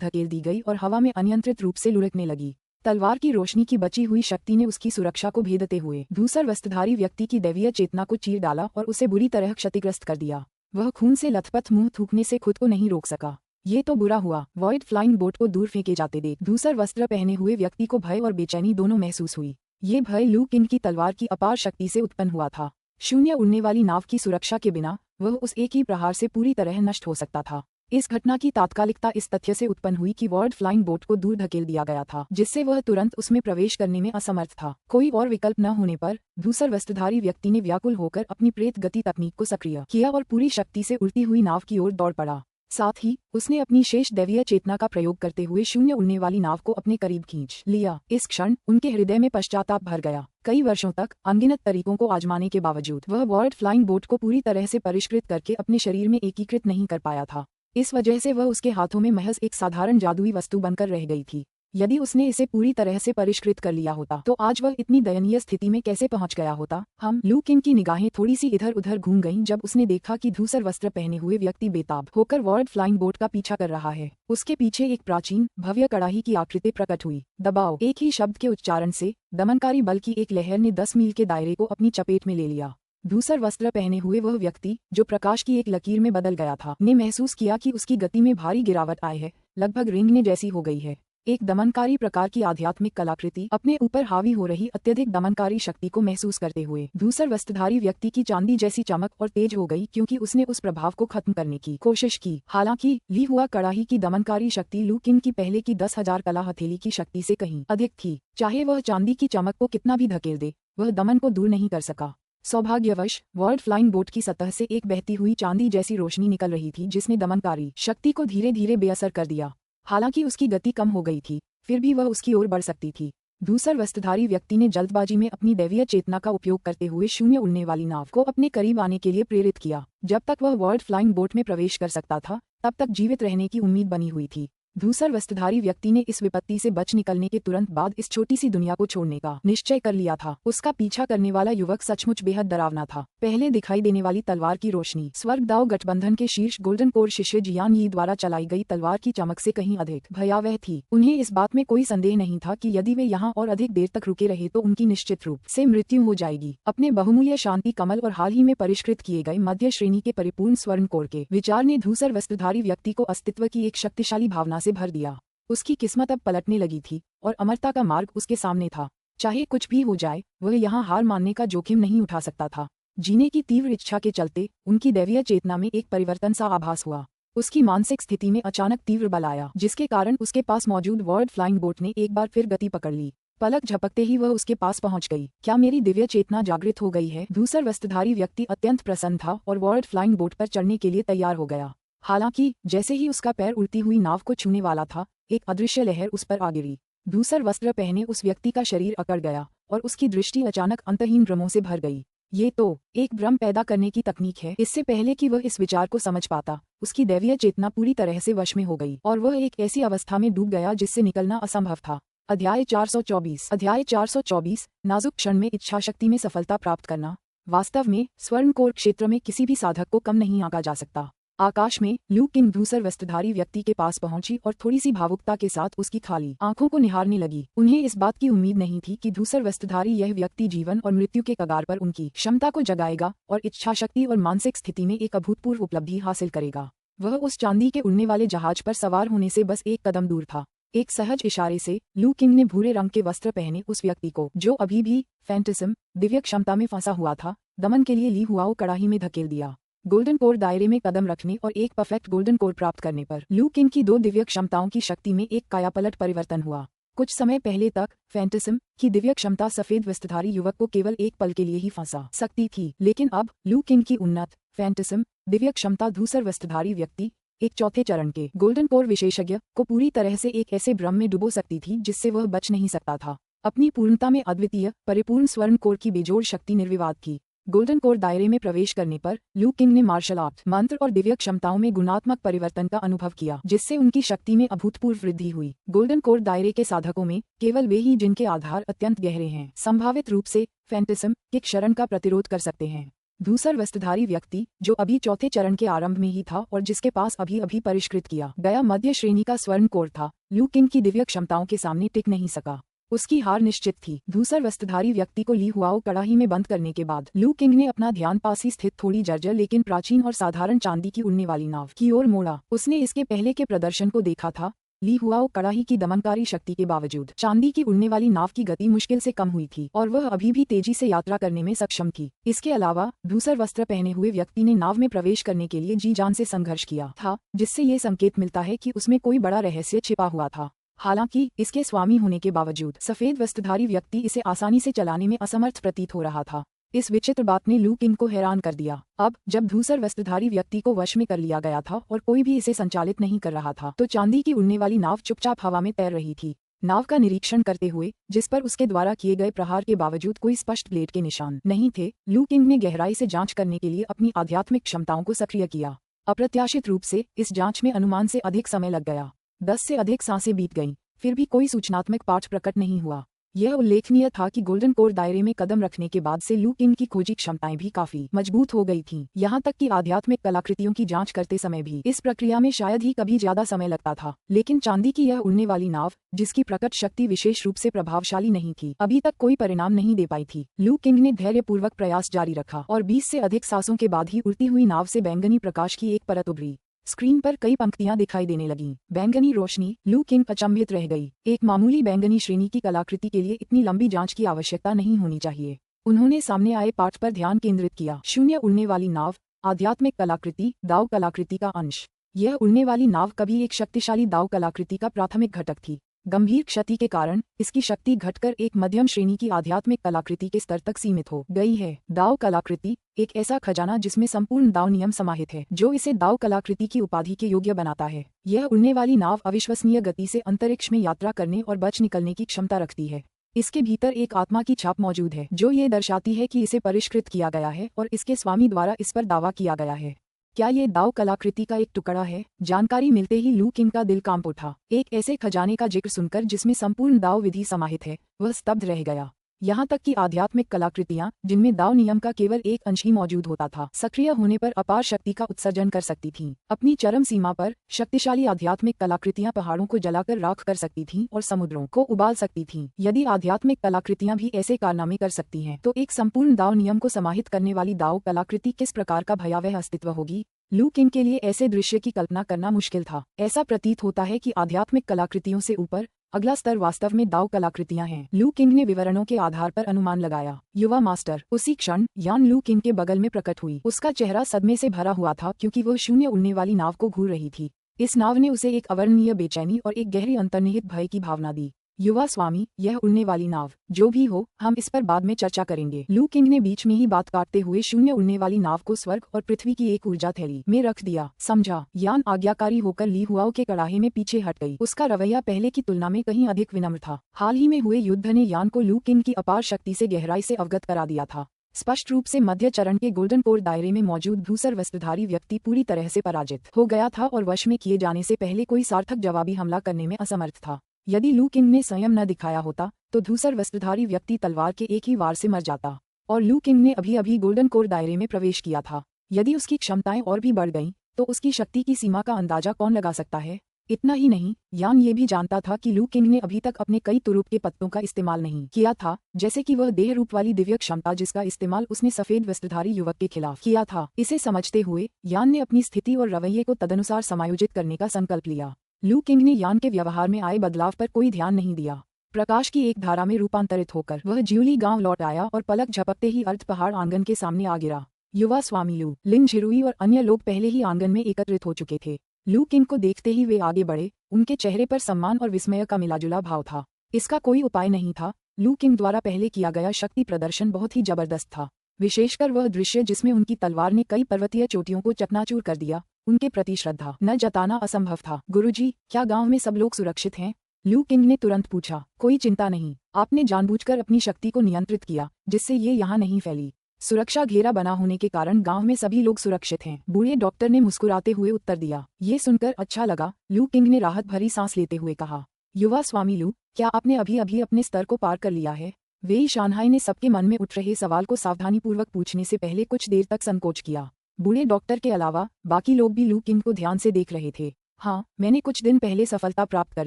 धकेल दी गई और हवा में अनियंत्रित रूप से लुढ़कने लगी। तलवार की रोशनी की बची हुई शक्ति ने उसकी सुरक्षा को भेदते हुए धूसर वस्त्रधारी व्यक्ति की दैवीय चेतना को चीर डाला और उसे बुरी तरह क्षतिग्रस्त कर दिया। वह खून से लथपथ मुंह थूकने से खुद को नहीं रोक सका। ये तो बुरा हुआ। वॉइड फ्लाइंग बोट को दूर फेंके जाते देख धूसर वस्त्र पहने हुए व्यक्ति को भय और बेचैनी दोनों महसूस हुई। ये भय लू किंग की तलवार की अपार शक्ति से उत्पन्न हुआ था। शून्य उड़ने वाली नाव की सुरक्षा के बिना वह उस एक ही प्रहार से पूरी तरह नष्ट हो सकता था। इस घटना की तात्कालिकता इस तथ्य से उत्पन्न हुई कि वर्ल्ड फ्लाइंग बोट को दूर धकेल दिया गया था, जिससे वह तुरंत उसमें प्रवेश करने में असमर्थ था। कोई और विकल्प न होने पर धूसर वस्त्रधारी व्यक्ति ने व्याकुल होकर अपनी प्रेत गति तकनीक को सक्रिय किया और पूरी शक्ति से उड़ती हुई नाव की ओर दौड़ पड़ा। साथ ही उसने अपनी शेष दैवीय चेतना का प्रयोग करते हुए शून्य उड़ने वाली नाव को अपने करीब खींच लिया। इस क्षण उनके हृदय में पश्चाताप भर गया। कई वर्षों तक अनगिनत तरीकों को आजमाने के बावजूद वह वर्ल्ड फ्लाइंग बोट को पूरी तरह से परिष्कृत करके अपने शरीर में एकीकृत नहीं कर पाया था। इस वजह से वह उसके हाथों में महज एक साधारण जादुई वस्तु बनकर रह गई थी। यदि उसने इसे पूरी तरह से परिष्कृत कर लिया होता तो आज वह इतनी दयनीय स्थिति में कैसे पहुंच गया होता। लू किंग की निगाहें थोड़ी सी इधर उधर घूम गईं जब उसने देखा कि धूसर वस्त्र पहने हुए व्यक्ति बेताब होकर वर्ल्ड फ्लाइंग बोट का पीछा कर रहा है। उसके पीछे एक प्राचीन भव्य कड़ाही की आकृति प्रकट हुई। दबाव! एक ही शब्द के उच्चारण से दमनकारी बल की एक लहर ने 10 मील के दायरे को अपनी चपेट में ले लिया। धूसर वस्त्र पहने हुए वह व्यक्ति, जो प्रकाश की एक लकीर में बदल गया था, ने महसूस किया कि उसकी गति में भारी गिरावट आई है, लगभग रेंगने जैसी हो गई है। एक दमनकारी प्रकार की आध्यात्मिक कलाकृति अपने ऊपर हावी हो रही अत्यधिक दमनकारी शक्ति को महसूस करते हुए धूसर वस्त्रधारी व्यक्ति की चांदी जैसी चमक और तेज हो गई, क्योंकि उसने उस प्रभाव को खत्म करने की कोशिश की। हालांकि ली हुआ कड़ाही की दमनकारी शक्ति लू किंग की पहले की 10,000 कला हथेली की शक्ति से कहीं अधिक थी। चाहे वह चांदी की चमक को कितना भी धकेल दे, वह दमन को दूर नहीं कर सका। सौभाग्यवश वर्ल्ड फ्लाइंग बोट की सतह से एक बहती हुई चांदी जैसी रोशनी निकल रही थी, जिसने दमनकारी शक्ति को धीरे धीरे बेअसर कर दिया। हालांकि उसकी गति कम हो गई थी, फिर भी वह उसकी ओर बढ़ सकती थी। धूसर वस्त्रधारी व्यक्ति ने जल्दबाजी में अपनी दैवीय चेतना का उपयोग करते हुए शून्य उड़ने वाली नाव को अपने करीब आने के लिए प्रेरित किया। जब तक वह वर्ल्ड फ्लाइंग बोट में प्रवेश कर सकता था, तब तक जीवित रहने की उम्मीद बनी हुई थी। धूसर वस्त्रधारी व्यक्ति ने इस विपत्ति से बच निकलने के तुरंत बाद इस छोटी सी दुनिया को छोड़ने का निश्चय कर लिया था। उसका पीछा करने वाला युवक सचमुच बेहद डरावना था। पहले दिखाई देने वाली तलवार की रोशनी स्वर्गदाव गठबंधन के शीर्ष गोल्डन कोर शिष्य जियान यी द्वारा चलाई गई तलवार की चमक से कहीं अधिक भयावह थी। उन्हें इस बात में कोई संदेह नहीं था कि यदि वे यहाँ और अधिक देर तक रुके रहे तो उनकी निश्चित रूप से मृत्यु हो जाएगी। अपने बहुमूल्य शांति कमल और हाल ही में परिष्कृत किए गए मध्य श्रेणी के परिपूर्ण स्वर्ण कोर के विचार ने धूसर वस्त्रधारी व्यक्ति को अस्तित्व की एक शक्तिशाली भावना से भर दिया। उसकी किस्मत अब पलटने लगी थी और अमरता का मार्ग उसके सामने था। चाहे कुछ भी हो जाए, वह यहाँ हार मानने का जोखिम नहीं उठा सकता था। जीने की तीव्र इच्छा के चलते उनकी दैवीय चेतना में एक परिवर्तन सा आभास हुआ। उसकी मानसिक स्थिति में अचानक तीव्र बल आया, जिसके कारण उसके पास मौजूद वर्ल्ड फ्लाइंग बोट ने एक बार फिर गति पकड़ ली। पलक झपकते ही वह उसके पास पहुंच गई। क्या मेरी दिव्य चेतना जागृत हो गई है? धूसर वस्त्रधारी व्यक्ति अत्यंत प्रसन्न था और वर्ल्ड फ्लाइंग बोट पर चढ़ने के लिए तैयार हो गया। हालांकि जैसे ही उसका पैर उड़ती हुई नाव को छूने वाला था, एक अदृश्य लहर उस पर आ गिरी। धूसर वस्त्र पहने उस व्यक्ति का शरीर अकड़ गया और उसकी दृष्टि अचानक अंतहीन भ्रमों से भर गई। ये तो एक भ्रम पैदा करने की तकनीक है। इससे पहले कि वह इस विचार को समझ पाता, उसकी दैवीय चेतना पूरी तरह से वश में हो गई और वह एक ऐसी अवस्था में डूब गया जिससे निकलना असंभव था। अध्याय 424 नाजुक क्षण में इच्छा शक्ति में सफलता प्राप्त करना। वास्तव में स्वर्ण कोर क्षेत्र में किसी भी साधक को कम नहीं आंका जा सकता। आकाश में लू किंग धूसर वस्त्रधारी व्यक्ति के पास पहुंची और थोड़ी सी भावुकता के साथ उसकी खाली आंखों को निहारने लगी। उन्हें इस बात की उम्मीद नहीं थी कि धूसर वस्त्रधारी यह व्यक्ति जीवन और मृत्यु के कगार पर उनकी क्षमता को जगाएगा और इच्छा शक्ति और मानसिक स्थिति में एक अभूतपूर्व उपलब्धि हासिल करेगा। वह उस चांदी के उड़ने वाले जहाज पर सवार होने से बस एक कदम दूर था। एक सहज इशारे से लू किंग ने भूरे रंग के वस्त्र पहने उस व्यक्ति को, जो अभी भी फैंटसिम दिव्य क्षमता में फंसा हुआ था, दमन के लिए ली हुआ कड़ाही में धकेल दिया। गोल्डन कोर दायरे में कदम रखने और एक परफेक्ट गोल्डन कोर प्राप्त करने पर लू किंग की 2 दिव्य क्षमताओं की शक्ति में एक कायापलट परिवर्तन हुआ। कुछ समय पहले तक फैंटसिम की दिव्य क्षमता सफेद वस्त्रधारी युवक को केवल एक पल के लिए ही फंसा सकती थी, लेकिन अब लू किंग की उन्नत फैंटसिम दिव्य क्षमता धूसर वस्त्रधारी व्यक्ति, एक चौथे चरण के गोल्डन कोर विशेषज्ञ, को पूरी तरह से एक ऐसे भ्रम में डुबो सकती थी जिससे वह बच नहीं सकता था। अपनी पूर्णता में अद्वितीय परिपूर्ण स्वर्ण कोर की बेजोड़ शक्ति निर्विवाद की। गोल्डन कोर दायरे में प्रवेश करने पर लू किंग ने मार्शल आर्ट, मंत्र और दिव्य क्षमताओं में गुणात्मक परिवर्तन का अनुभव किया, जिससे उनकी शक्ति में अभूतपूर्व वृद्धि हुई। गोल्डन कोर दायरे के साधकों में केवल वे ही जिनके आधार अत्यंत गहरे हैं, संभावित रूप से फैंटिज्म के क्षरण का प्रतिरोध कर सकते हैं। धूसर वस्त्रधारी व्यक्ति, जो अभी चौथे चरण के आरंभ में ही था और जिसके पास अभी अभी परिष्कृत किया गया मध्य श्रेणी का स्वर्ण कोर था, लू किंग की दिव्य क्षमताओं के सामने टिक नहीं सका। उसकी हार निश्चित थी। धूसर वस्त्रधारी व्यक्ति को ली हुआओ कड़ाही में बंद करने के बाद लू किंग ने अपना ध्यान पास ही स्थित थोड़ी जर्जर लेकिन प्राचीन और साधारण चांदी की उड़ने वाली नाव की ओर मोड़ा। उसने इसके पहले के प्रदर्शन को देखा था। ली हुआओ कड़ाही की दमनकारी शक्ति के बावजूद चांदी की उड़ने वाली नाव की गति मुश्किल से कम हुई थी और वह अभी भी तेजी से यात्रा करने में सक्षम थी। इसके अलावा धूसर वस्त्र पहने हुए व्यक्ति ने नाव में प्रवेश करने के लिए जी जान से संघर्ष किया था, जिससे ये संकेत मिलता है कि उसमें कोई बड़ा रहस्य छिपा हुआ था। हालांकि इसके स्वामी होने के बावजूद सफेद वस्त्रधारी व्यक्ति इसे आसानी से चलाने में असमर्थ प्रतीत हो रहा था। इस विचित्र बात ने लू किंग को हैरान कर दिया। अब जब धूसर वस्त्रधारी व्यक्ति को वश में कर लिया गया था और कोई भी इसे संचालित नहीं कर रहा था, तो चांदी की उड़ने वाली नाव चुपचाप हवा में तैर रही थी। नाव का निरीक्षण करते हुए, जिस पर उसके द्वारा किए गए प्रहार के बावजूद कोई स्पष्ट ब्लेड के निशान नहीं थे, लू किंग ने गहराई से जांच करने के लिए अपनी आध्यात्मिक क्षमताओं को सक्रिय किया। अप्रत्याशित रूप से इस जांच में अनुमान से अधिक समय लग गया। 10 से अधिक सांसें बीत गईं, फिर भी कोई सूचनात्मक पाठ प्रकट नहीं हुआ। यह उल्लेखनीय था कि गोल्डन कोर दायरे में कदम रखने के बाद से लू किंग की खोजी क्षमताएं भी काफी मजबूत हो गई थीं। यहाँ तक कि आध्यात्मिक कलाकृतियों की जांच करते समय भी इस प्रक्रिया में शायद ही कभी ज्यादा समय लगता था। लेकिन चांदी की यह उड़ने वाली नाव, जिसकी प्रकट शक्ति विशेष रूप से प्रभावशाली नहीं थी, अभी तक कोई परिणाम नहीं दे पाई थी। लू किंग ने धैर्यपूर्वक प्रयास जारी रखा और 20 से अधिक सांसों के बाद ही उड़ती हुई नाव से बैंगनी प्रकाश की एक परत उभरी। स्क्रीन पर कई पंक्तियां दिखाई देने लगीं। बैंगनी रोशनी। लू किंग अचंभित रह गई। एक मामूली बैंगनी श्रेणी की कलाकृति के लिए इतनी लंबी जांच की आवश्यकता नहीं होनी चाहिए। उन्होंने सामने आए पाठ पर ध्यान केंद्रित किया। शून्य उड़ने वाली नाव, आध्यात्मिक कलाकृति, दाव कलाकृति का अंश। यह उड़ने वाली नाव कभी एक शक्तिशाली दाव कलाकृति का प्राथमिक घटक थी। गंभीर क्षति के कारण इसकी शक्ति घटकर एक मध्यम श्रेणी की आध्यात्मिक कलाकृति के स्तर तक सीमित हो गई है। दाव कलाकृति एक ऐसा खजाना जिसमें संपूर्ण दाव नियम समाहित है, जो इसे दाव कलाकृति की उपाधि के योग्य बनाता है। यह उड़ने वाली नाव अविश्वसनीय गति से अंतरिक्ष में यात्रा करने और बच निकलने की क्षमता रखती है। इसके भीतर एक आत्मा की छाप मौजूद है, जो ये दर्शाती है कि इसे परिष्कृत किया गया है और इसके स्वामी द्वारा इस पर दावा किया गया है। क्या ये दाव कलाकृति का एक टुकड़ा है? जानकारी मिलते ही लू किंग का दिल कांप उठा। एक ऐसे खजाने का जिक्र सुनकर जिसमें संपूर्ण दाव विधि समाहित है, वह स्तब्ध रह गया। यहाँ तक कि आध्यात्मिक कलाकृतियाँ, जिनमें दाव नियम का केवल एक अंश ही मौजूद होता था, सक्रिय होने पर अपार शक्ति का उत्सर्जन कर सकती थीं। अपनी चरम सीमा पर शक्तिशाली आध्यात्मिक कलाकृतियाँ पहाड़ों को जलाकर राख कर सकती थीं और समुद्रों को उबाल सकती थीं। यदि आध्यात्मिक कलाकृतियाँ भी ऐसे कारनामे कर सकती हैं, तो एक संपूर्ण दाव नियम को समाहित करने वाली दाव कलाकृति किस प्रकार का भयावह अस्तित्व होगी? लू किंग के लिए ऐसे दृश्य की कल्पना करना मुश्किल था। ऐसा प्रतीत होता है कि आध्यात्मिक कलाकृतियों से ऊपर अगला स्तर वास्तव में दाव कलाकृतियां हैं। लू किंग ने विवरणों के आधार पर अनुमान लगाया। युवा मास्टर। उसी क्षण यान लू किंग के बगल में प्रकट हुई। उसका चेहरा सदमे से भरा हुआ था, क्योंकि वह शून्य उड़ने वाली नाव को घूर रही थी। इस नाव ने उसे एक अवर्णनीय बेचैनी और एक गहरी अंतर्निहित भय की भावना दी। युवा स्वामी, यह उड़ने वाली नाव, जो भी हो, हम इस पर बाद में चर्चा करेंगे। लू किंग ने बीच में ही बात काटते हुए शून्य उड़ने वाली नाव को स्वर्ग और पृथ्वी की एक ऊर्जा थैली में रख दिया। समझा। यान आज्ञाकारी होकर ली हुआओ के कड़ाहे में पीछे हट गई। उसका रवैया पहले की तुलना में कहीं अधिक विनम्र था। हाल ही में हुए युद्ध ने यान को लू किंग की अपार शक्ति से गहराई से अवगत करा दिया था। स्पष्ट रूप से मध्य चरण के गोल्डन कोर दायरे में मौजूद धूसर वस्त्रधारी व्यक्ति पूरी तरह से पराजित हो गया था और वश में किए जाने से पहले कोई सार्थक जवाबी हमला करने में असमर्थ था। यदि लू किंग ने संयम न दिखाया होता, तो धूसर वस्त्रधारी व्यक्ति तलवार के एक ही वार से मर जाता। और लू किंग ने अभी अभी गोल्डन कोर दायरे में प्रवेश किया था। यदि उसकी क्षमताएं और भी बढ़ गईं, तो उसकी शक्ति की सीमा का अंदाजा कौन लगा सकता है? इतना ही नहीं, यान ये भी जानता था कि लू किंग ने अभी तक अपने कई तुरुप के पत्तों का इस्तेमाल नहीं किया था, जैसे कि वह देह रूप वाली दिव्य क्षमता जिसका इस्तेमाल उसने सफेद वस्त्रधारी युवक के खिलाफ किया था। इसे समझते हुए यान ने अपनी स्थिति और रवैये को तदनुसार समायोजित करने का संकल्प लिया। लू किंग ने यान के व्यवहार में आए बदलाव पर कोई ध्यान नहीं दिया। प्रकाश की एक धारा में रूपांतरित होकर वह ज्यूली गांव लौट आया और पलक झपकते ही अर्ध पहाड़ आंगन के सामने आ गिरा। युवा स्वामी लू, लिन झिरुई और अन्य लोग पहले ही आंगन में एकत्रित हो चुके थे। लू किंग को देखते ही वे आगे बढ़े। उनके चेहरे पर सम्मान और विस्मय का मिलाजुला भाव था। इसका कोई उपाय नहीं था। लू किंग द्वारा पहले किया गया शक्ति प्रदर्शन बहुत ही जबरदस्त था, विशेषकर वह दृश्य जिसमें उनकी तलवार ने कई पर्वतीय चोटियों को चकनाचूर कर दिया। उनके प्रति श्रद्धा न जताना असंभव था। गुरुजी, क्या गांव में सब लोग सुरक्षित हैं? लू किंग ने तुरंत पूछा, कोई चिंता नहीं, आपने जानबूझकर अपनी शक्ति को नियंत्रित किया जिससे ये यहाँ नहीं फैली। सुरक्षा घेरा बना होने के कारण गांव में सभी लोग सुरक्षित हैं। बूढ़े डॉक्टर ने मुस्कुराते हुए उत्तर दिया। ये सुनकर अच्छा लगा, लू किंग ने राहत भरी सांस लेते हुए कहा। युवा स्वामी लू, क्या आपने अभी अभी अपने स्तर को पार कर लिया है? वेई शानहाई ने सबके मन में उठ रहे सवाल को सावधानीपूर्वक पूछने से पहले कुछ देर तक संकोच किया। बूढ़े डॉक्टर के अलावा बाकी लोग भी लू किंग को ध्यान से देख रहे थे। हाँ, मैंने कुछ दिन पहले सफलता प्राप्त कर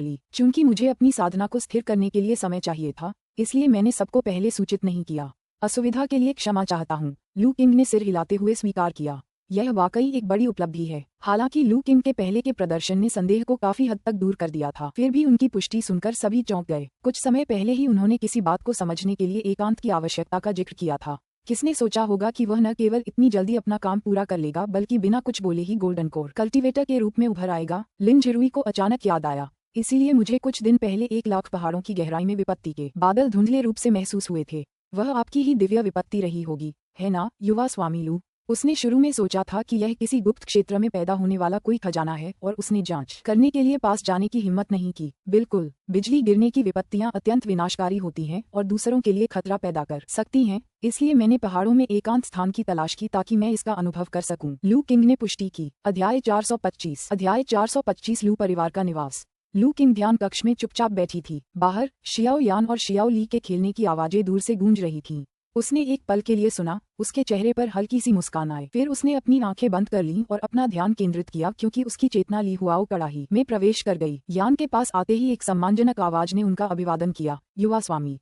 ली। चूंकि मुझे अपनी साधना को स्थिर करने के लिए समय चाहिए था, इसलिए मैंने सबको पहले सूचित नहीं किया। असुविधा के लिए क्षमा चाहता हूँ, लू किंग ने सिर हिलाते हुए स्वीकार किया। यह वाकई एक बड़ी उपलब्धि है। हालांकि लू किंग के पहले के प्रदर्शन ने संदेह को काफी हद तक दूर कर दिया था, फिर भी उनकी पुष्टि सुनकर सभी चौंक गए। कुछ समय पहले ही उन्होंने किसी बात को समझने के लिए एकांत की आवश्यकता का जिक्र किया था। किसने सोचा होगा कि वह न केवल इतनी जल्दी अपना काम पूरा कर लेगा, बल्कि बिना कुछ बोले ही गोल्डन कोर कल्टीवेटर के रूप में उभर आएगा। लिन जिरुई को अचानक याद आया, इसीलिए मुझे कुछ दिन पहले 1,00,000 पहाड़ों की गहराई में विपत्ति के बादल धुंधले रूप से महसूस हुए थे। वह आपकी ही दिव्य विपत्ति रही होगी, है ना, युवा स्वामी लू? उसने शुरू में सोचा था कि यह किसी गुप्त क्षेत्र में पैदा होने वाला कोई खजाना है और उसने जांच करने के लिए पास जाने की हिम्मत नहीं की। बिल्कुल, बिजली गिरने की विपत्तियां अत्यंत विनाशकारी होती हैं और दूसरों के लिए खतरा पैदा कर सकती हैं, इसलिए मैंने पहाड़ों में एकांत स्थान की तलाश की ताकि मैं इसका अनुभव कर सकूं। लू किंग ने पुष्टि की। अध्याय 425 लू परिवार का निवास। लू किंग ध्यान कक्ष में चुपचाप बैठी थी। बाहर शियाओ यान और शियाओ ली के खेलने की आवाजें दूर से गूंज रही थीं। उसने एक पल के लिए सुना, उसके चेहरे पर हल्की सी मुस्कान आई। फिर उसने अपनी आंखें बंद कर लीं और अपना ध्यान केंद्रित किया, क्योंकि उसकी चेतना ली हुआओ कड़ाही में प्रवेश कर गई। यान के पास आते ही एक सम्मानजनक आवाज ने उनका अभिवादन किया। युवा स्वामी।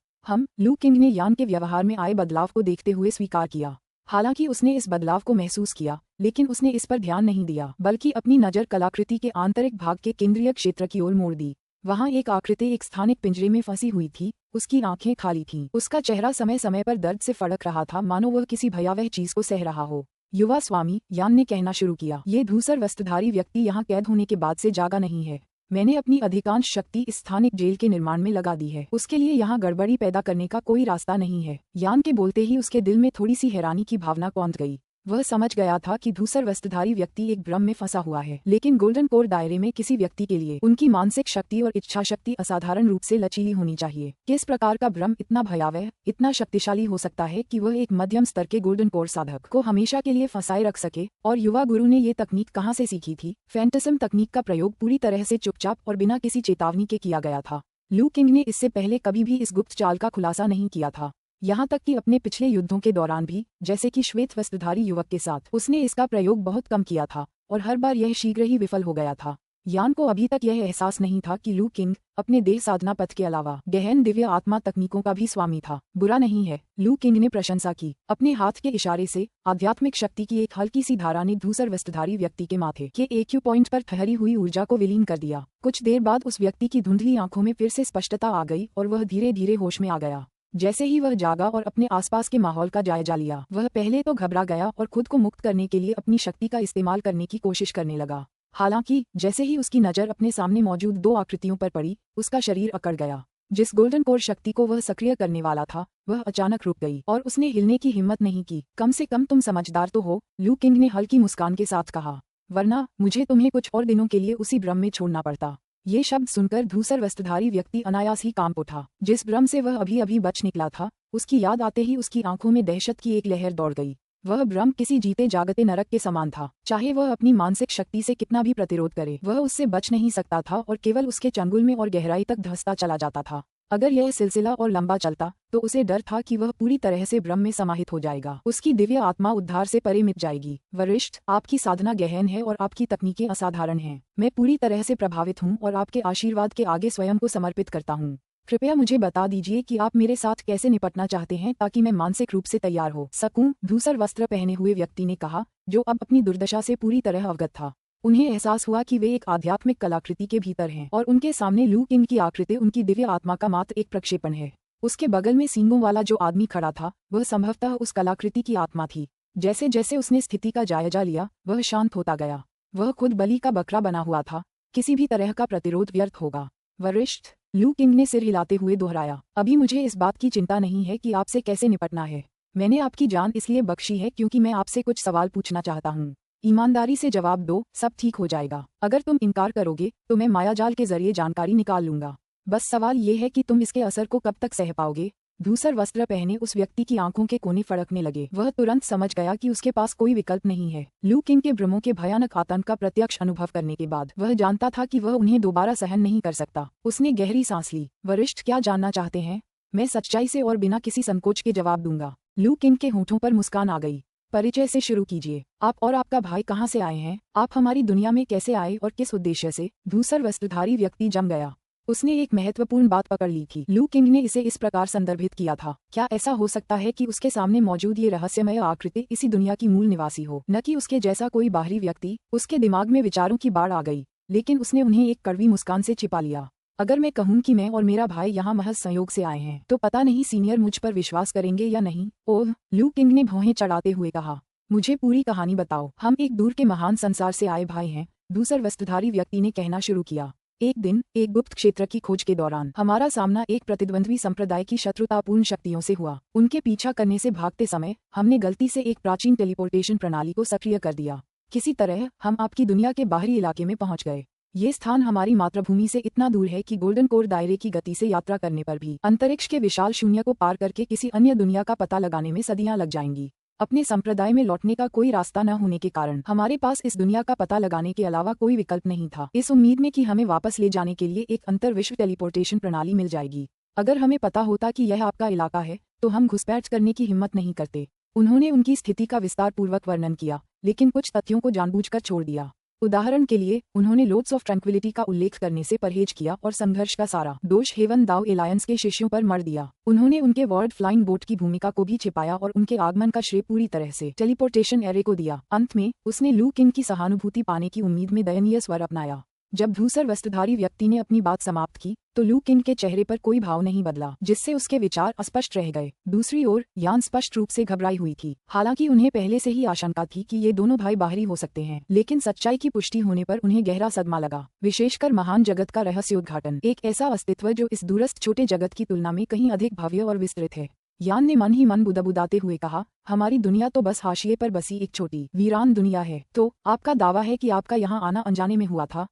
लू किंग ने यान के व्यवहार में आए बदलाव को देखते हुए स्वीकार किया। हालांकि उसने इस बदलाव को महसूस किया, लेकिन उसने इस पर ध्यान नहीं दिया, बल्कि अपनी नजर कलाकृति के आंतरिक भाग के केंद्रीय क्षेत्र की ओर मोड़ दी। वहां एक आकृति एक स्थानिक पिंजरे में फंसी हुई थी। उसकी आंखें खाली थीं। उसका चेहरा समय समय पर दर्द से फड़क रहा था, मानो वह किसी भयावह चीज को सह रहा हो। युवा स्वामी, यान ने कहना शुरू किया, ये धूसर वस्त्रधारी व्यक्ति यहाँ कैद होने के बाद से जागा नहीं है। मैंने अपनी अधिकांश शक्ति इस स्थानिक जेल के निर्माण में लगा दी है। उसके लिए यहाँ गड़बड़ी पैदा करने का कोई रास्ता नहीं है। यान के बोलते ही उसके दिल में थोड़ी सी हैरानी की भावना कौंध गई। वह समझ गया था कि धूसर वस्त्रधारी व्यक्ति एक भ्रम में फंसा हुआ है, लेकिन गोल्डन कोर दायरे में किसी व्यक्ति के लिए उनकी मानसिक शक्ति और इच्छा शक्ति असाधारण रूप से लचीली होनी चाहिए। किस प्रकार का भ्रम इतना भयावह, इतना शक्तिशाली हो सकता है कि वह एक मध्यम स्तर के गोल्डन कोर साधक को हमेशा के लिए फंसाए रख सके? और युवा गुरु ने ये तकनीक कहाँ से सीखी थी? फैंटसम तकनीक का प्रयोग पूरी तरह से चुपचाप और बिना किसी चेतावनी के किया गया था। लू किंग ने इससे पहले कभी भी इस गुप्त चाल का खुलासा नहीं किया था। यहाँ तक कि अपने पिछले युद्धों के दौरान भी, जैसे कि श्वेत वस्त्रधारी युवक के साथ, उसने इसका प्रयोग बहुत कम किया था और हर बार यह शीघ्र ही विफल हो गया था। यान को अभी तक यह एहसास नहीं था कि लू किंग अपने देह साधना पथ के अलावा गहन दिव्य आत्मा तकनीकों का भी स्वामी था। बुरा नहीं है, लू किंग ने प्रशंसा की। अपने हाथ के इशारे से आध्यात्मिक शक्ति की एक हल्की सी धारा ने धूसर वस्त्रधारी व्यक्ति के माथे के एक्यू पॉइंट पर ठहरी हुई ऊर्जा को विलीन कर दिया। कुछ देर बाद उस व्यक्ति की धुंधली आंखों में फिर से स्पष्टता आ गई और वह धीरे धीरे होश में आ गया। जैसे ही वह जागा और अपने आसपास के माहौल का जायजा लिया, वह पहले तो घबरा गया और खुद को मुक्त करने के लिए अपनी शक्ति का इस्तेमाल करने की कोशिश करने लगा। हालांकि जैसे ही उसकी नजर अपने सामने मौजूद दो आकृतियों पर पड़ी, उसका शरीर अकड़ गया। जिस गोल्डन कोर शक्ति को वह सक्रिय करने वाला था, वह अचानक रुक गई और उसने हिलने की हिम्मत नहीं की। कम से कम तुम समझदार तो हो, लू किंग ने हल्की मुस्कान के साथ कहा, वरना मुझे तुम्हें कुछ और दिनों के लिए उसी भ्रम में छोड़ना पड़ता। ये शब्द सुनकर धूसर वस्त्रधारी व्यक्ति अनायास ही कांप उठा। जिस भ्रम से वह अभी अभी बच निकला था, उसकी याद आते ही उसकी आंखों में दहशत की एक लहर दौड़ गई। वह भ्रम किसी जीते जागते नरक के समान था। चाहे वह अपनी मानसिक शक्ति से कितना भी प्रतिरोध करे, वह उससे बच नहीं सकता था और केवल उसके चंगुल में और गहराई तक धंसता चला जाता था। अगर यह सिलसिला और लंबा चलता, तो उसे डर था कि वह पूरी तरह से भ्रम में समाहित हो जाएगा। उसकी दिव्य आत्मा उद्धार से परे मिट जाएगी। वरिष्ठ, आपकी साधना गहन है और आपकी तकनीकें असाधारण हैं। मैं पूरी तरह से प्रभावित हूँ और आपके आशीर्वाद के आगे स्वयं को समर्पित करता हूँ। कृपया मुझे बता दीजिए कि आप मेरे साथ कैसे निपटना चाहते हैं, ताकि मैं मानसिक रूप से तैयार हो सकूं। धूसर वस्त्र पहने हुए व्यक्ति ने कहा, जो अब अपनी दुर्दशा से पूरी तरह अवगत था। उन्हें एहसास हुआ कि वे एक आध्यात्मिक कलाकृति के भीतर हैं और उनके सामने लू किंग की आकृति उनकी दिव्य आत्मा का मात्र एक प्रक्षेपण है। उसके बगल में सींगों वाला जो आदमी खड़ा था, वह संभवतः उस कलाकृति की आत्मा थी। जैसे जैसे उसने स्थिति का जायजा लिया, वह शांत होता गया। वह खुद बलि का बकरा बना हुआ था। किसी भी तरह का प्रतिरोध व्यर्थ होगा। वरिष्ठ, लू किंग ने सिर हिलाते हुए दोहराया, अभी मुझे इस बात की चिंता नहीं है कि आपसे कैसे निपटना है। मैंने आपकी जान इसलिए बख्शी है क्योंकि मैं आपसे कुछ सवाल पूछना चाहता हूँ। ईमानदारी से जवाब दो, सब ठीक हो जाएगा। अगर तुम इनकार करोगे तो मैं मायाजाल के जरिए जानकारी निकाल लूंगा। बस सवाल ये है कि तुम इसके असर को कब तक सह पाओगे। धूसर वस्त्र पहने उस व्यक्ति की आंखों के कोने फड़कने लगे। वह तुरंत समझ गया कि उसके पास कोई विकल्प नहीं है। लू किंग के भ्रमों के भयानक आतंक का प्रत्यक्ष अनुभव करने के बाद वह जानता था कि वह उन्हें दोबारा सहन नहीं कर सकता। उसने गहरी सांस ली। वरिष्ठ, क्या जानना चाहते हैं? मैं सच्चाई से और बिना किसी संकोच के जवाब दूंगा। लू किंग के होठों पर मुस्कान आ गई। परिचय से शुरू कीजिए। आप और आपका भाई कहाँ से आए हैं? आप हमारी दुनिया में कैसे आए और किस उद्देश्य से? धूसर वस्त्रधारी व्यक्ति जम गया। उसने एक महत्वपूर्ण बात पकड़ ली थी। लू किंग ने इसे इस प्रकार संदर्भित किया था। क्या ऐसा हो सकता है कि उसके सामने मौजूद ये रहस्यमय आकृति इसी दुनिया की मूल निवासी हो, न कि उसके जैसा कोई बाहरी व्यक्ति? उसके दिमाग में विचारों की बाढ़ आ गई, लेकिन उसने उन्हें एक कड़वी मुस्कान से छिपा लिया। अगर मैं कहूं कि मैं और मेरा भाई यहाँ महज संयोग से आए हैं, तो पता नहीं सीनियर मुझ पर विश्वास करेंगे या नहीं। ओह, लू किंग ने भौहें चढ़ाते हुए कहा, मुझे पूरी कहानी बताओ। हम एक दूर के महान संसार से आए भाई हैं, दूसर वस्त्रधारी व्यक्ति ने कहना शुरू किया। एक दिन एक गुप्त क्षेत्र की खोज के दौरान हमारा सामना एक प्रतिद्वंद्वी संप्रदाय की शत्रुतापूर्ण शक्तियों से हुआ। उनके पीछा करने से भागते समय हमने गलती से एक प्राचीन टेलीपोर्टेशन प्रणाली को सक्रिय कर दिया। किसी तरह हम आपकी दुनिया के बाहरी इलाके में पहुंच गए। ये स्थान हमारी मातृभूमि से इतना दूर है कि गोल्डन कोर दायरे की गति से यात्रा करने पर भी अंतरिक्ष के विशाल शून्य को पार करके किसी अन्य दुनिया का पता लगाने में सदियां लग जाएंगी। अपने संप्रदाय में लौटने का कोई रास्ता न होने के कारण हमारे पास इस दुनिया का पता लगाने के अलावा कोई विकल्प नहीं था, इस उम्मीद में कि हमें वापस ले जाने के लिए एक अंतर विश्व टेलीपोर्टेशन प्रणाली मिल जाएगी। अगर हमें पता होता कि यह आपका इलाका है तो हम घुसपैठ करने की हिम्मत नहीं करते। उन्होंने उनकी स्थिति का विस्तार पूर्वक वर्णन किया, लेकिन कुछ तथ्यों को जानबूझकर छोड़ दिया। उदाहरण के लिए उन्होंने लोड्स ऑफ ट्रैंक्विलिटी का उल्लेख करने से परहेज किया और संघर्ष का सारा दोष हेवन दाव एलायंस के शिष्यों पर मर दिया। उन्होंने उनके वर्ल्ड फ्लाइंग बोट की भूमिका को भी छिपाया और उनके आगमन का श्रेय पूरी तरह से टेलीपोर्टेशन एरे को दिया। अंत में उसने लू किंग की सहानुभूति पाने की उम्मीद में दयनीय स्वर अपनाया। जब धूसर वस्त्रधारी व्यक्ति ने अपनी बात समाप्त की तो लू किंग के चेहरे पर कोई भाव नहीं बदला, जिससे उसके विचार अस्पष्ट रह गए। दूसरी ओर यान स्पष्ट रूप से घबराई हुई थी। हालांकि उन्हें पहले से ही आशंका थी कि ये दोनों भाई बाहरी हो सकते हैं, लेकिन सच्चाई की पुष्टि होने पर उन्हें गहरा सदमा लगा। विशेषकर महान जगत का रहस्योद्घाटन, एक ऐसा अस्तित्व जो इस दूरस्थ छोटे जगत की तुलना में कहीं अधिक भव्य और विस्तृत है। यान ने मन ही मन बुदबुदाते हुए कहा, हमारी दुनिया तो बस हाशिए पर बसी एक छोटी वीरान दुनिया है। तो आपका दावा है कि आपका यहाँ आना अनजाने में हुआ था?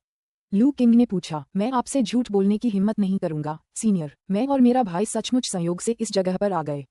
लू किंग ने पूछा। मैं आपसे झूठ बोलने की हिम्मत नहीं करूंगा सीनियर। मैं और मेरा भाई सचमुच संयोग से इस जगह पर आ गए।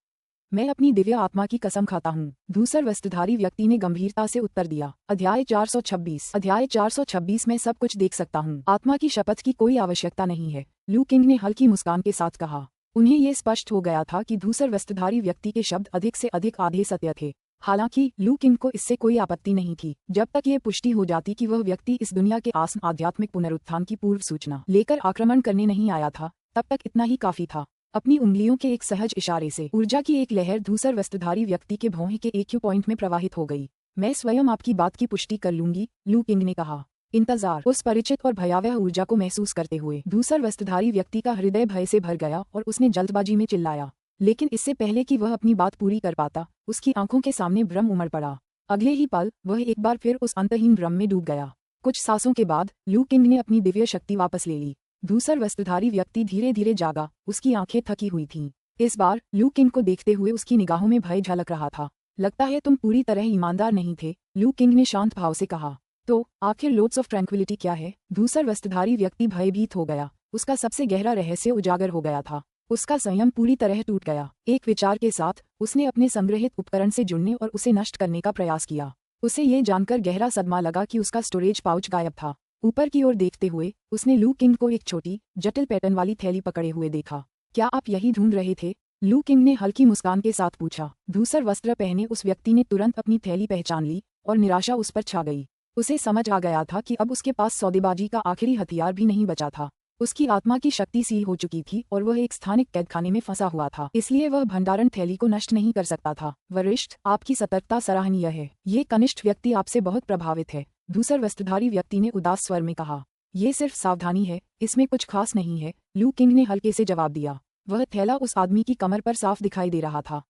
मैं अपनी दिव्य आत्मा की कसम खाता हूँ, धूसर वस्त्रधारी व्यक्ति ने गंभीरता से उत्तर दिया। अध्याय 426। अध्याय 426 में सब कुछ देख सकता हूँ। आत्मा की शपथ की कोई आवश्यकता नहीं है, लू किंग ने हल्की मुस्कान के साथ कहा। उन्हें ये स्पष्ट हो गया था कि धूसर वस्त्रधारी व्यक्ति के शब्द अधिक से अधिक आधे सत्य थे। हालांकि लू किंग को इससे कोई आपत्ति नहीं थी, जब तक ये पुष्टि हो जाती कि वह व्यक्ति इस दुनिया के आसन आध्यात्मिक पुनरुत्थान की पूर्व सूचना लेकर आक्रमण करने नहीं आया था। तब तक इतना ही काफी था। अपनी उंगलियों के एक सहज इशारे से ऊर्जा की एक लहर धूसर वस्त्रधारी व्यक्ति के भौहें के एक्यू पॉइंट में प्रवाहित हो गई। मैं स्वयं आपकी बात की पुष्टि कर लूंगी, लू किंग ने कहा। इंतजार। उस परिचित और भयावह ऊर्जा को महसूस करते हुए धूसर वस्त्रधारी व्यक्ति का हृदय भय से भर गया और उसने जल्दबाजी में चिल्लाया। लेकिन इससे पहले कि वह अपनी बात पूरी कर पाता, उसकी आंखों के सामने भ्रम उमड़ पड़ा। अगले ही पल वह एक बार फिर उस अंतहीन भ्रम में डूब गया। कुछ सांसों के बाद लू किंग ने अपनी दिव्य शक्ति वापस ले ली। धूसर वस्त्रधारी व्यक्ति धीरे धीरे जागा, उसकी आंखें थकी हुई थीं। इस बार लू किंग को देखते हुए उसकी निगाहों में भय झलक रहा था। लगता है तुम पूरी तरह ईमानदार नहीं थे, लू किंग ने शांत भाव से कहा। तो आखिर लोड्स ऑफ ट्रैंक्विलिटी क्या है? धूसर वस्त्रधारी व्यक्ति भयभीत हो गया। उसका सबसे गहरा रहस्य उजागर हो गया था। उसका संयम पूरी तरह टूट गया। एक विचार के साथ उसने अपने संग्रहित उपकरण से जुड़ने और उसे नष्ट करने का प्रयास किया। उसे ये जानकर गहरा सदमा लगा कि उसका स्टोरेज पाउच गायब था। ऊपर की ओर देखते हुए उसने लू किंग को एक छोटी जटिल पैटर्न वाली थैली पकड़े हुए देखा। क्या आप यही ढूंढ रहे थे? लू किंग ने हल्की मुस्कान के साथ पूछा। धूसर वस्त्र पहने उस व्यक्ति ने तुरंत अपनी थैली पहचान ली और निराशा उस पर छा गई। उसे समझ आ गया था कि अब उसके पास सौदेबाजी का आखिरी हथियार भी नहीं बचा था। उसकी आत्मा की शक्ति सील हो चुकी थी और वह एक स्थानिक कैदखाने में फंसा हुआ था, इसलिए वह भंडारण थैली को नष्ट नहीं कर सकता था। वरिष्ठ, आपकी सतर्कता सराहनीय है। ये कनिष्ठ व्यक्ति आपसे बहुत प्रभावित है, धूसर वस्त्रधारी व्यक्ति ने उदास स्वर में कहा। ये सिर्फ सावधानी है, इसमें कुछ खास नहीं है, लू किंग ने हल्के से जवाब दिया। वह थैला उस आदमी की कमर पर साफ दिखाई दे रहा था।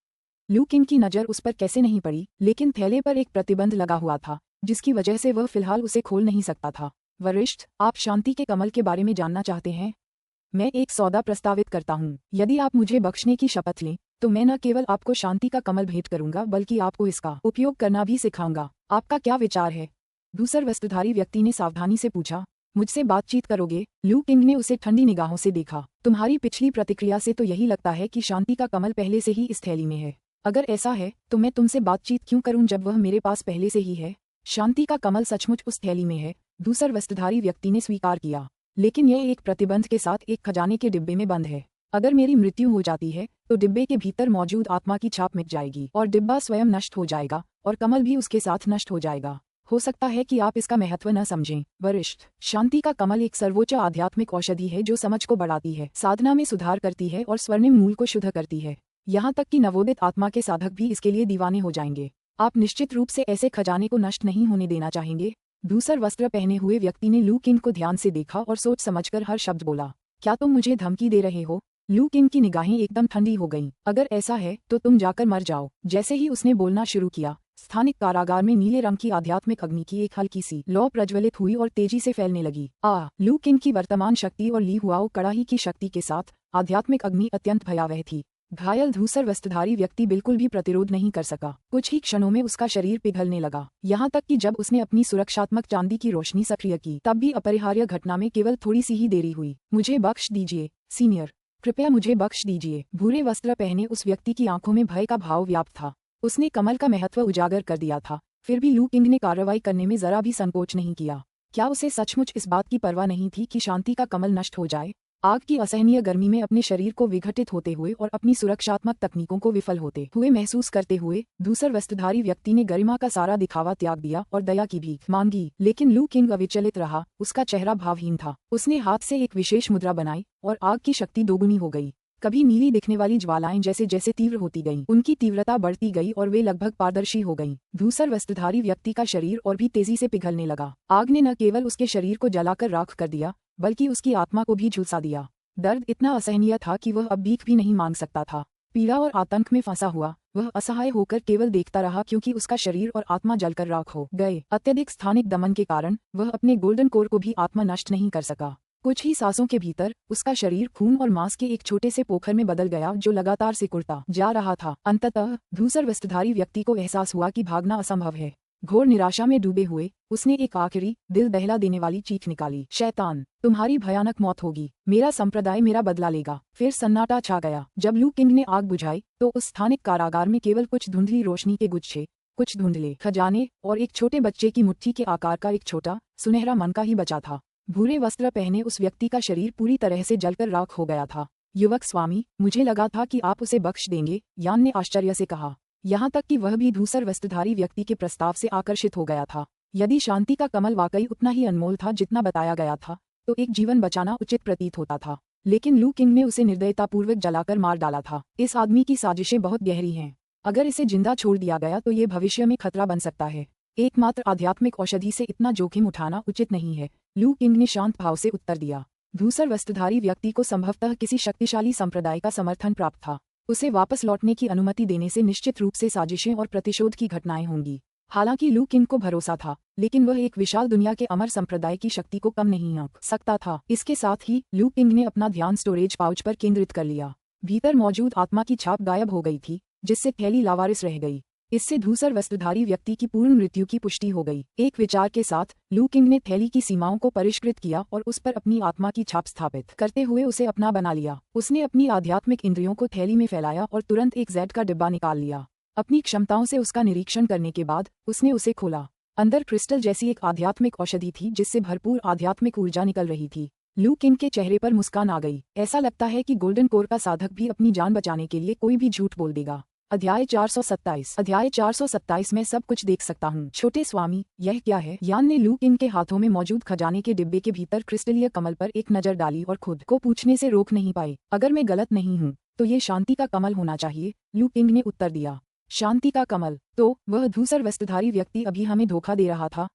लू किंग की नजर उस पर कैसे नहीं पड़ी, लेकिन थैले पर एक प्रतिबंध लगा हुआ था, जिसकी वजह से वह फिलहाल उसे खोल नहीं सकता था। वरिष्ठ, आप शांति के कमल के बारे में जानना चाहते हैं? मैं एक सौदा प्रस्तावित करता हूँ। यदि आप मुझे बख्शने की शपथ लें तो मैं न केवल आपको शांति का कमल भेंट करूंगा, बल्कि आपको इसका उपयोग करना भी सिखाऊंगा। आपका क्या विचार है? धूसर वस्त्रधारी व्यक्ति ने सावधानी से पूछा। मुझसे बातचीत करोगे? लू किंग ने उसे ठंडी निगाहों से देखा। तुम्हारी पिछली प्रतिक्रिया से तो यही लगता है कि शांति का कमल पहले से ही इस थैली में है। अगर ऐसा है तो मैं तुमसे बातचीत क्यों करूं जब वह मेरे पास पहले से ही है? शांति का कमल सचमुच उस थैली में है, दूसर वस्त्रधारी व्यक्ति ने स्वीकार किया। लेकिन यह एक प्रतिबंध के साथ एक खजाने के डिब्बे में बंद है। अगर मेरी मृत्यु हो जाती है तो डिब्बे के भीतर मौजूद आत्मा की छाप मिट जाएगी और डिब्बा स्वयं नष्ट हो जाएगा और कमल भी उसके साथ नष्ट हो जाएगा। हो सकता है कि आप इसका महत्व न समझें। वरिष्ठ, शांति का कमल एक सर्वोच्च आध्यात्मिक औषधि है जो समझ को बढ़ाती है, साधना में सुधार करती है और स्वर्णिम मूल को शुद्ध करती है। यहाँ तक कि नवोदित आत्मा के साधक भी इसके लिए दीवाने हो जाएंगे। आप निश्चित रूप से ऐसे खजाने को नष्ट नहीं होने देना चाहेंगे। दूसर वस्त्र पहने हुए व्यक्ति ने लू किंग को ध्यान से देखा और सोच समझकर हर शब्द बोला। क्या तुम मुझे धमकी दे रहे हो? लू किंग की निगाहें एकदम ठंडी हो गईं। अगर ऐसा है तो तुम जाकर मर जाओ। जैसे ही उसने बोलना शुरू किया, स्थानिक कारागार में नीले रंग की आध्यात्मिक अग्नि की एक हल्की सी लौ प्रज्वलित हुई और तेजी से फैलने लगी। लू किंग की वर्तमान शक्ति और ली हुआओ कड़ाही की शक्ति के साथ आध्यात्मिक अग्नि अत्यंत भयावह थी। घायल धूसर वस्त्रधारी व्यक्ति बिल्कुल भी प्रतिरोध नहीं कर सका। कुछ ही क्षणों में उसका शरीर पिघलने लगा। यहाँ तक कि जब उसने अपनी सुरक्षात्मक चांदी की रोशनी सक्रिय की तब भी अपरिहार्य घटना में केवल थोड़ी सी ही देरी हुई। मुझे बख्श दीजिए सीनियर, कृपया मुझे बख्श दीजिए। भूरे वस्त्र पहने उस व्यक्ति की आंखों में भय का भाव व्याप्त था। उसने कमल का महत्व उजागर कर दिया था, फिर भी लू किंग ने कार्रवाई करने में जरा भी संकोच नहीं किया। क्या उसे सचमुच इस बात की परवाह नहीं थी कि शांति का कमल नष्ट हो जाए? आग की असहनीय गर्मी में अपने शरीर को विघटित होते हुए और अपनी सुरक्षात्मक तकनीकों को विफल होते हुए महसूस करते हुए दूसर वस्त्रधारी व्यक्ति ने गरिमा का सारा दिखावा त्याग दिया और दया की भीख मांगी। लेकिन लू किंग अविचलित रहा। उसका चेहरा भावहीन था। उसने हाथ से एक विशेष मुद्रा बनाई और आग की शक्ति दोगुनी हो गई। कभी नीली दिखने वाली ज्वालाएं जैसे जैसे तीव्र होती गईं, उनकी तीव्रता बढ़ती गई और वे लगभग पारदर्शी हो गईं। दूसर वस्त्रधारी व्यक्ति का शरीर और भी तेजी से पिघलने लगा। आग ने न केवल उसके शरीर को जलाकर राख कर दिया बल्कि उसकी आत्मा को भी झुलसा दिया। दर्द इतना असहनीय था कि वह अब भीख भी नहीं मांग सकता था। पीड़ा और आतंक में फंसा हुआ वह असहाय होकर केवल देखता रहा क्योंकि उसका शरीर और आत्मा जलकर राख हो गए। अत्यधिक स्थानिक दमन के कारण वह अपने गोल्डन कोर को भी आत्मा नष्ट नहीं कर सका। कुछ ही सांसों के भीतर उसका शरीर खून और मांस के एक छोटे से पोखर में बदल गया जो लगातार सिकुड़ता जा रहा था। अंततः धूसर वस्त्रधारी व्यक्ति को एहसास हुआ कि भागना असंभव है। घोर निराशा में डूबे हुए उसने एक आखिरी दिल दहला देने वाली चीख निकाली, शैतान, तुम्हारी भयानक मौत होगी। मेरा संप्रदाय मेरा बदला लेगा। फिर सन्नाटा छा गया। जब लू किंग ने आग बुझाई तो उस स्थानिक कारागार में केवल कुछ धुंधली रोशनी के गुच्छे, कुछ धुंधले खजाने और एक छोटे बच्चे की मुट्ठी के आकार का एक छोटा सुनहरा मनका ही बचा था। भूरे वस्त्र पहने उस व्यक्ति का शरीर पूरी तरह से जलकर राख हो गया था। युवक स्वामी, मुझे लगा था कि आप उसे बख्श देंगे, यान ने आश्चर्य से कहा। यहाँ तक कि वह भी धूसर वस्त्रधारी व्यक्ति के प्रस्ताव से आकर्षित हो गया था। यदि शांति का कमल वाकई उतना ही अनमोल था जितना बताया गया था तो एक जीवन बचाना उचित प्रतीत होता था। लेकिन लू किंग ने उसे निर्दयतापूर्वक जलाकर मार डाला था। इस आदमी की साजिशें बहुत गहरी हैं। अगर इसे जिंदा छोड़ दिया गया तो ये भविष्य में खतरा बन सकता है। एकमात्र आध्यात्मिक औषधि से इतना जोखिम उठाना उचित नहीं है। लू किंग ने शांत भाव से उत्तर दिया। धूसर वस्त्रधारी व्यक्ति को संभवतः किसी शक्तिशाली संप्रदाय का समर्थन प्राप्त था। उसे वापस लौटने की अनुमति देने से निश्चित रूप से साजिशें और प्रतिशोध की घटनाएं होंगी। हालांकि लू किंग को भरोसा था, लेकिन वह एक विशाल दुनिया के अमर संप्रदाय की शक्ति को कम नहीं आंक सकता था। इसके साथ ही लू किंग ने अपना ध्यान स्टोरेज पाउच पर केंद्रित कर लिया। भीतर मौजूद आत्मा की छाप गायब हो गई थी, जिससे थैली लावारिस रह गई। इससे धूसर वस्त्रधारी व्यक्ति की पूर्ण मृत्यु की पुष्टि हो गई। एक विचार के साथ लू किंग ने थैली की सीमाओं को परिष्कृत किया और उस पर अपनी आत्मा की छाप स्थापित करते हुए उसे अपना बना लिया। उसने अपनी आध्यात्मिक इंद्रियों को थैली में फैलाया और तुरंत एक जेड का डिब्बा निकाल लिया। अपनी क्षमताओं से उसका निरीक्षण करने के बाद उसने उसे खोला। अंदर क्रिस्टल जैसी एक आध्यात्मिक औषधि थी जिससे भरपूर आध्यात्मिक ऊर्जा निकल रही थी। लू किंग के चेहरे पर मुस्कान आ गई। ऐसा लगता है कि गोल्डन कोर का साधक भी अपनी जान बचाने के लिए कोई भी झूठ बोल देगा। अध्याय 427 में सब कुछ देख सकता हूँ। छोटे स्वामी, यह क्या है? यान ने लू किंग के हाथों में मौजूद खजाने के डिब्बे के भीतर क्रिस्टलीय कमल पर एक नजर डाली और खुद को पूछने से रोक नहीं पाई। अगर मैं गलत नहीं हूँ तो ये शांति का कमल होना चाहिए, लू किंग ने उत्तर दिया। शांति का कमल? तो वह धूसर वस्त्रधारी व्यक्ति अभी हमें धोखा दे रहा था।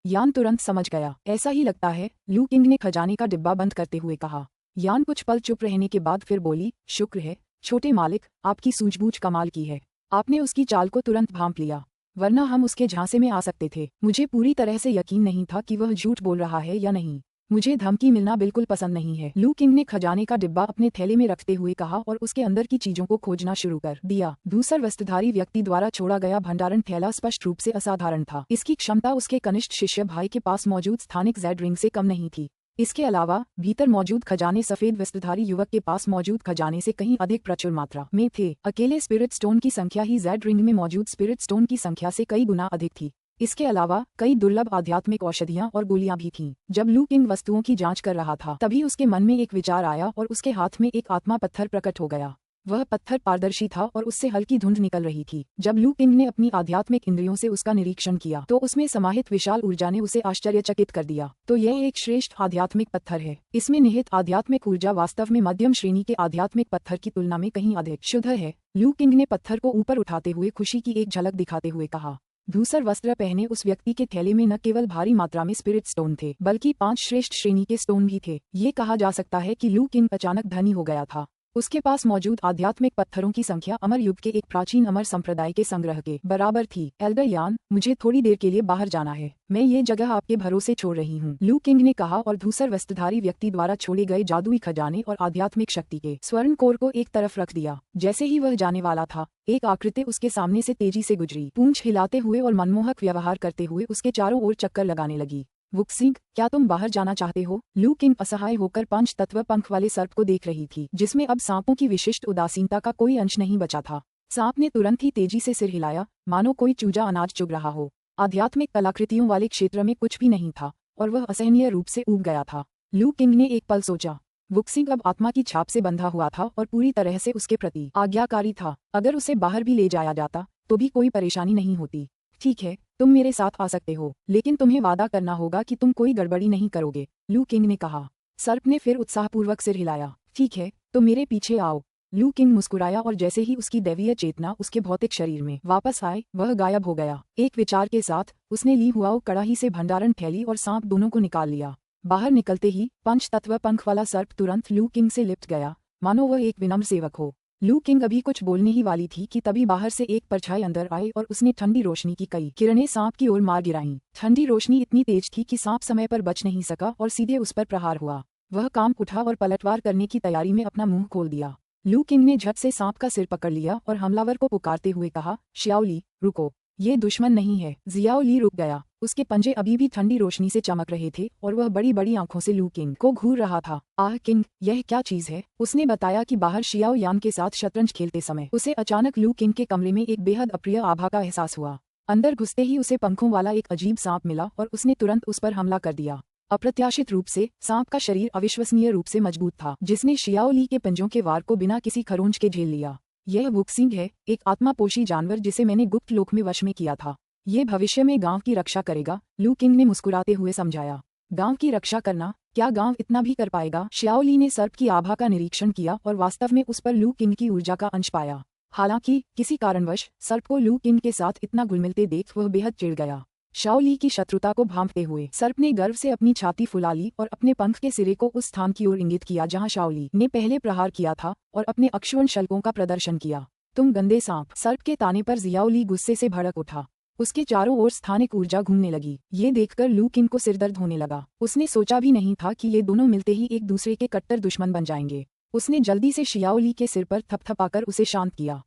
यान तुरंत समझ गया। ऐसा ही लगता है, लू किंग ने खजाने का डिब्बा बंद करते हुए कहा। यान कुछ पल चुप रहने के बाद फिर बोली, शुक्र है छोटे मालिक, आपकी सूझबूझ कमाल की है। आपने उसकी चाल को तुरंत भांप लिया, वरना हम उसके झांसे में आ सकते थे। मुझे पूरी तरह से यकीन नहीं था कि वह झूठ बोल रहा है या नहीं। मुझे धमकी मिलना बिल्कुल पसंद नहीं है। लू किंग ने खजाने का डिब्बा अपने थैले में रखते हुए कहा और उसके अंदर की चीजों को खोजना शुरू कर दिया। दूसर वस्त्रधारी व्यक्ति द्वारा छोड़ा गया भंडारण थैला स्पष्ट रूप से असाधारण था। इसकी क्षमता उसके कनिष्ठ शिष्य भाई के पास मौजूद स्थानिक जेड रिंग से कम नहीं थी। इसके अलावा भीतर मौजूद खजाने सफेद वस्त्रधारी युवक के पास मौजूद खजाने से कहीं अधिक प्रचुर मात्रा में थे। अकेले स्पिरिट स्टोन की संख्या ही जेड रिंग में मौजूद स्पिरिट स्टोन की संख्या से कई गुना अधिक थी। इसके अलावा कई दुर्लभ आध्यात्मिक औषधियां और गोलियां भी थीं। जब लू किंग वस्तुओं की जांच कर रहा था तभी उसके मन में एक विचार आया और उसके हाथ में एक आत्मा पत्थर प्रकट हो गया। वह पत्थर पारदर्शी था और उससे हल्की धुंध निकल रही थी। जब लू किंग ने अपनी आध्यात्मिक इंद्रियों से उसका निरीक्षण किया तो उसमें समाहित विशाल ऊर्जा ने उसे आश्चर्यचकित कर दिया। तो यह एक श्रेष्ठ आध्यात्मिक पत्थर है। इसमें निहित आध्यात्मिक ऊर्जा वास्तव में मध्यम श्रेणी के आध्यात्मिक पत्थर की तुलना में कहीं अधिक शुद्ध है। लू किंग ने पत्थर को ऊपर उठाते हुए खुशी की एक झलक दिखाते हुए कहा। धूसर वस्त्र पहने उस व्यक्ति के थैले में न केवल भारी मात्रा में स्पिरिट स्टोन थे बल्कि 5 श्रेष्ठ श्रेणी के स्टोन भी थे। ये कहा जा सकता है कि लू किंग अचानक धनी हो गया था। उसके पास मौजूद आध्यात्मिक पत्थरों की संख्या अमर युग के एक प्राचीन अमर संप्रदाय के संग्रह के बराबर थी। एल्डर यान, मुझे थोड़ी देर के लिए बाहर जाना है। मैं ये जगह आपके भरोसे छोड़ रही हूँ, लू किंग ने कहा और धूसर वस्त्रधारी व्यक्ति द्वारा छोड़े गए जादुई खजाने और आध्यात्मिक शक्ति के स्वर्ण कोर को एक तरफ रख दिया। जैसे ही वह जाने वाला था एक आकृति उसके सामने से तेजी से गुजरी, पूंछ हिलाते हुए और मनमोहक व्यवहार करते हुए उसके चारों ओर चक्कर लगाने लगी। वुक्सिंग, क्या तुम बाहर जाना चाहते हो? लू किंग असहाय होकर 5 तत्व पंख वाले सर्प को देख रही थी जिसमें अब सांपों की विशिष्ट उदासीनता का कोई अंश नहीं बचा था। सांप ने तुरंत ही तेजी से सिर हिलाया मानो कोई चूजा अनाज चुग रहा हो। आध्यात्मिक कलाकृतियों वाले क्षेत्र में कुछ भी नहीं था और वह असहनीय रूप से ऊब गया था। लू किंग ने एक पल सोचा। वुक्सिंग अब आत्मा की छाप से बंधा हुआ था और पूरी तरह से उसके प्रति आज्ञाकारी था। अगर उसे बाहर भी ले जाया जाता तो भी कोई परेशानी नहीं होती। ठीक है, तुम मेरे साथ आ सकते हो, लेकिन तुम्हें वादा करना होगा कि तुम कोई गड़बड़ी नहीं करोगे, लू किंग ने कहा। सर्प ने फिर उत्साहपूर्वक सिर हिलाया। ठीक है, तो मेरे पीछे आओ। लू किंग मुस्कुराया और जैसे ही उसकी दैवीय चेतना उसके भौतिक शरीर में वापस आए वह गायब हो गया। एक विचार के साथ उसने ली हुआ कड़ाही से भंडारण थैली और सांप दोनों को निकाल लिया। बाहर निकलते ही 5 तत्व पंख वाला सर्प तुरंत लू किंग से लिपट गया मानो वह एक विनम्र सेवक हो। लू किंग अभी कुछ बोलने ही वाली थी कि तभी बाहर से एक परछाई अंदर आई और उसने ठंडी रोशनी की कई किरणें सांप की ओर मार गिराईं। ठंडी रोशनी इतनी तेज थी कि सांप समय पर बच नहीं सका और सीधे उस पर प्रहार हुआ। वह कांप उठा और पलटवार करने की तैयारी में अपना मुंह खोल दिया। लू किंग ने झट से सांप का सिर पकड़ लिया और हमलावर को पुकारते हुए कहा, शियाओली, रुको, ये दुश्मन नहीं है। जियाओली रुक गया। उसके पंजे अभी भी ठंडी रोशनी से चमक रहे थे और वह बड़ी बड़ी आंखों से लू किंग को घूर रहा था। आह किंग, यह क्या चीज है? उसने बताया कि बाहर शियाओ यान के साथ शतरंज खेलते समय उसे अचानक लू किंग के कमरे में एक बेहद अप्रिय आभा का एहसास हुआ। अंदर घुसते ही उसे पंखों वाला एक अजीब सांप मिला और उसने तुरंत उस पर हमला कर दिया। अप्रत्याशित रूप से सांप का शरीर अविश्वसनीय रूप से मजबूत था जिसने शियाओली के पंजों के वार को बिना किसी खरोंच के झेल लिया। यह वुक्सिंग है, एक आत्मापोषी जानवर जिसे मैंने गुप्त लोक में वश में किया था। ये भविष्य में गांव की रक्षा करेगा, लू किंग ने मुस्कुराते हुए समझाया। गांव की रक्षा करना? क्या गांव इतना भी कर पाएगा? शियाओली ने सर्प की आभा का निरीक्षण किया और वास्तव में उस पर लू किंग की ऊर्जा का अंश पाया। हालांकि किसी कारणवश सर्प को लू किंग के साथ इतना घुलमिलते देख वह बेहद चिढ़ गया। शाओली की शत्रुता को भांपते हुए सर्प ने गर्व से अपनी छाती फुला ली और अपने पंख के सिरे को उस स्थान की ओर इंगित किया जहां शाओली ने पहले प्रहार किया था और अपने अक्षुण शल्कों का प्रदर्शन किया। तुम गंदे सांप! सर्प के ताने पर जियाओली गुस्से से भड़क उठा। उसके चारों ओर स्थानिक ऊर्जा घूमने लगी। ये देखकर लू किंग को सिरदर्द होने लगा। उसने सोचा भी नहीं था कि ये दोनों मिलते ही एक दूसरे के कट्टर दुश्मन बन जाएंगे। उसने जल्दी से शियाओली के सिर पर थपथपाकर उसे शांत किया।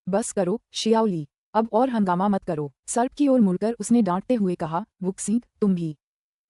बस करो शियाओली, अब और हंगामा मत करो। सर्प की ओर मुड़कर उसने डांटते हुए कहा, वुक्सिंग, तुम भी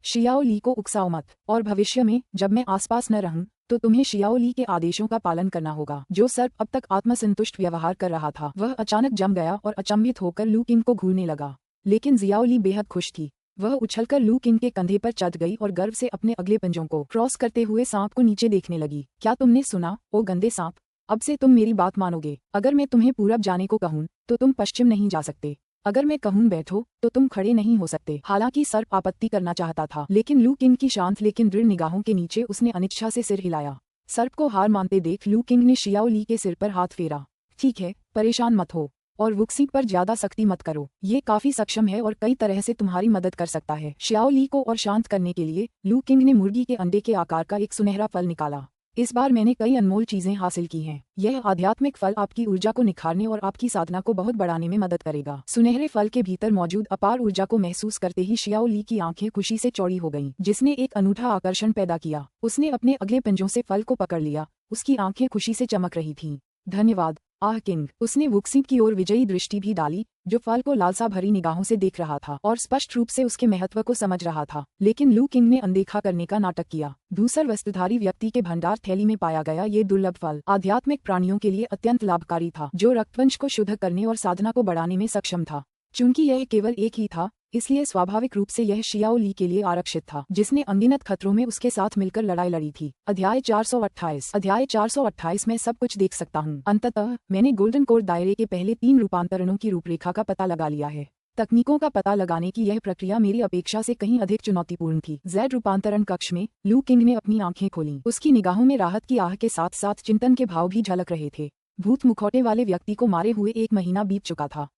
शियाओली को उकसाओ मत, और भविष्य में जब मैं आसपास न रहूं तो तुम्हें शियाओली के आदेशों का पालन करना होगा। जो सर्प अब तक आत्मसंतुष्ट व्यवहार कर रहा था वह अचानक जम गया और अचंभित होकर लू किंग को घूरने लगा। लेकिन जियाओली बेहद खुश थी। वह उछलकर लू किंग के कंधे पर चढ़ गई और गर्व से अपने अगले पंजों को क्रॉस करते हुए सांप को नीचे देखने लगी। क्या तुमने सुना, ओ गंदे सांप? अब से तुम मेरी बात मानोगे। अगर मैं तुम्हें पूरब जाने को कहूं तो तुम पश्चिम नहीं जा सकते। अगर मैं कहूं बैठो तो तुम खड़े नहीं हो सकते। हालांकि सर्प आपत्ति करना चाहता था, लेकिन लू किंग की शांत लेकिन दृढ़ निगाहों के नीचे उसने अनिच्छा से सिर हिलाया। सर्प को हार मानते देख लू किंग ने शियाओली के सिर पर हाथ फेरा। ठीक है, परेशान मत हो और वुक्सिंग पर ज्यादा सख्ती मत करो। ये काफी सक्षम है और कई तरह से तुम्हारी मदद कर सकता है। शियाओली को और शांत करने के लिए लू किंग ने मुर्गी के अंडे के आकार का एक सुनहरा फल निकाला। इस बार मैंने कई अनमोल चीजें हासिल की हैं। यह आध्यात्मिक फल आपकी ऊर्जा को निखारने और आपकी साधना को बहुत बढ़ाने में मदद करेगा। सुनहरे फल के भीतर मौजूद अपार ऊर्जा को महसूस करते ही शियाओ ली की आंखें खुशी से चौड़ी हो गईं, जिसने एक अनूठा आकर्षण पैदा किया। उसने अपने अगले पंजों से फल को पकड़ लिया। उसकी आंखें खुशी से चमक रही थीं। धन्यवाद आह किंग। उसने वुक्सिंग की ओर विजयी दृष्टि भी डाली, जो फल को लालसा भरी निगाहों से देख रहा था और स्पष्ट रूप से उसके महत्व को समझ रहा था। लेकिन लू किंग ने अनदेखा करने का नाटक किया। धूसर वस्त्रधारी व्यक्ति के भंडार थैली में पाया गया ये दुर्लभ फल आध्यात्मिक प्राणियों के लिए अत्यंत लाभकारी था, जो रक्तवंश को शुद्ध करने और साधना को बढ़ाने में सक्षम था। चूंकि यह केवल एक ही था, इसलिए स्वाभाविक रूप से यह शियाओ ली के लिए आरक्षित था, जिसने अनगिनत खतरों में उसके साथ मिलकर लड़ाई लड़ी थी। अध्याय 428 में सब कुछ देख सकता हूँ। अंततः मैंने गोल्डन कोर दायरे के पहले 3 रूपांतरणों की रूपरेखा का पता लगा लिया है। तकनीकों का पता लगाने की यह प्रक्रिया मेरी अपेक्षा से कहीं अधिक चुनौतीपूर्ण थी। जेड रूपांतरण कक्ष में लू किंग ने अपनी आंखें खोलीं। उसकी निगाहों में राहत की आह के साथ साथ चिंतन के भाव भी झलक रहे थे। भूत मुखौटे वाले व्यक्ति को मारे हुए 1 महीना बीत चुका था।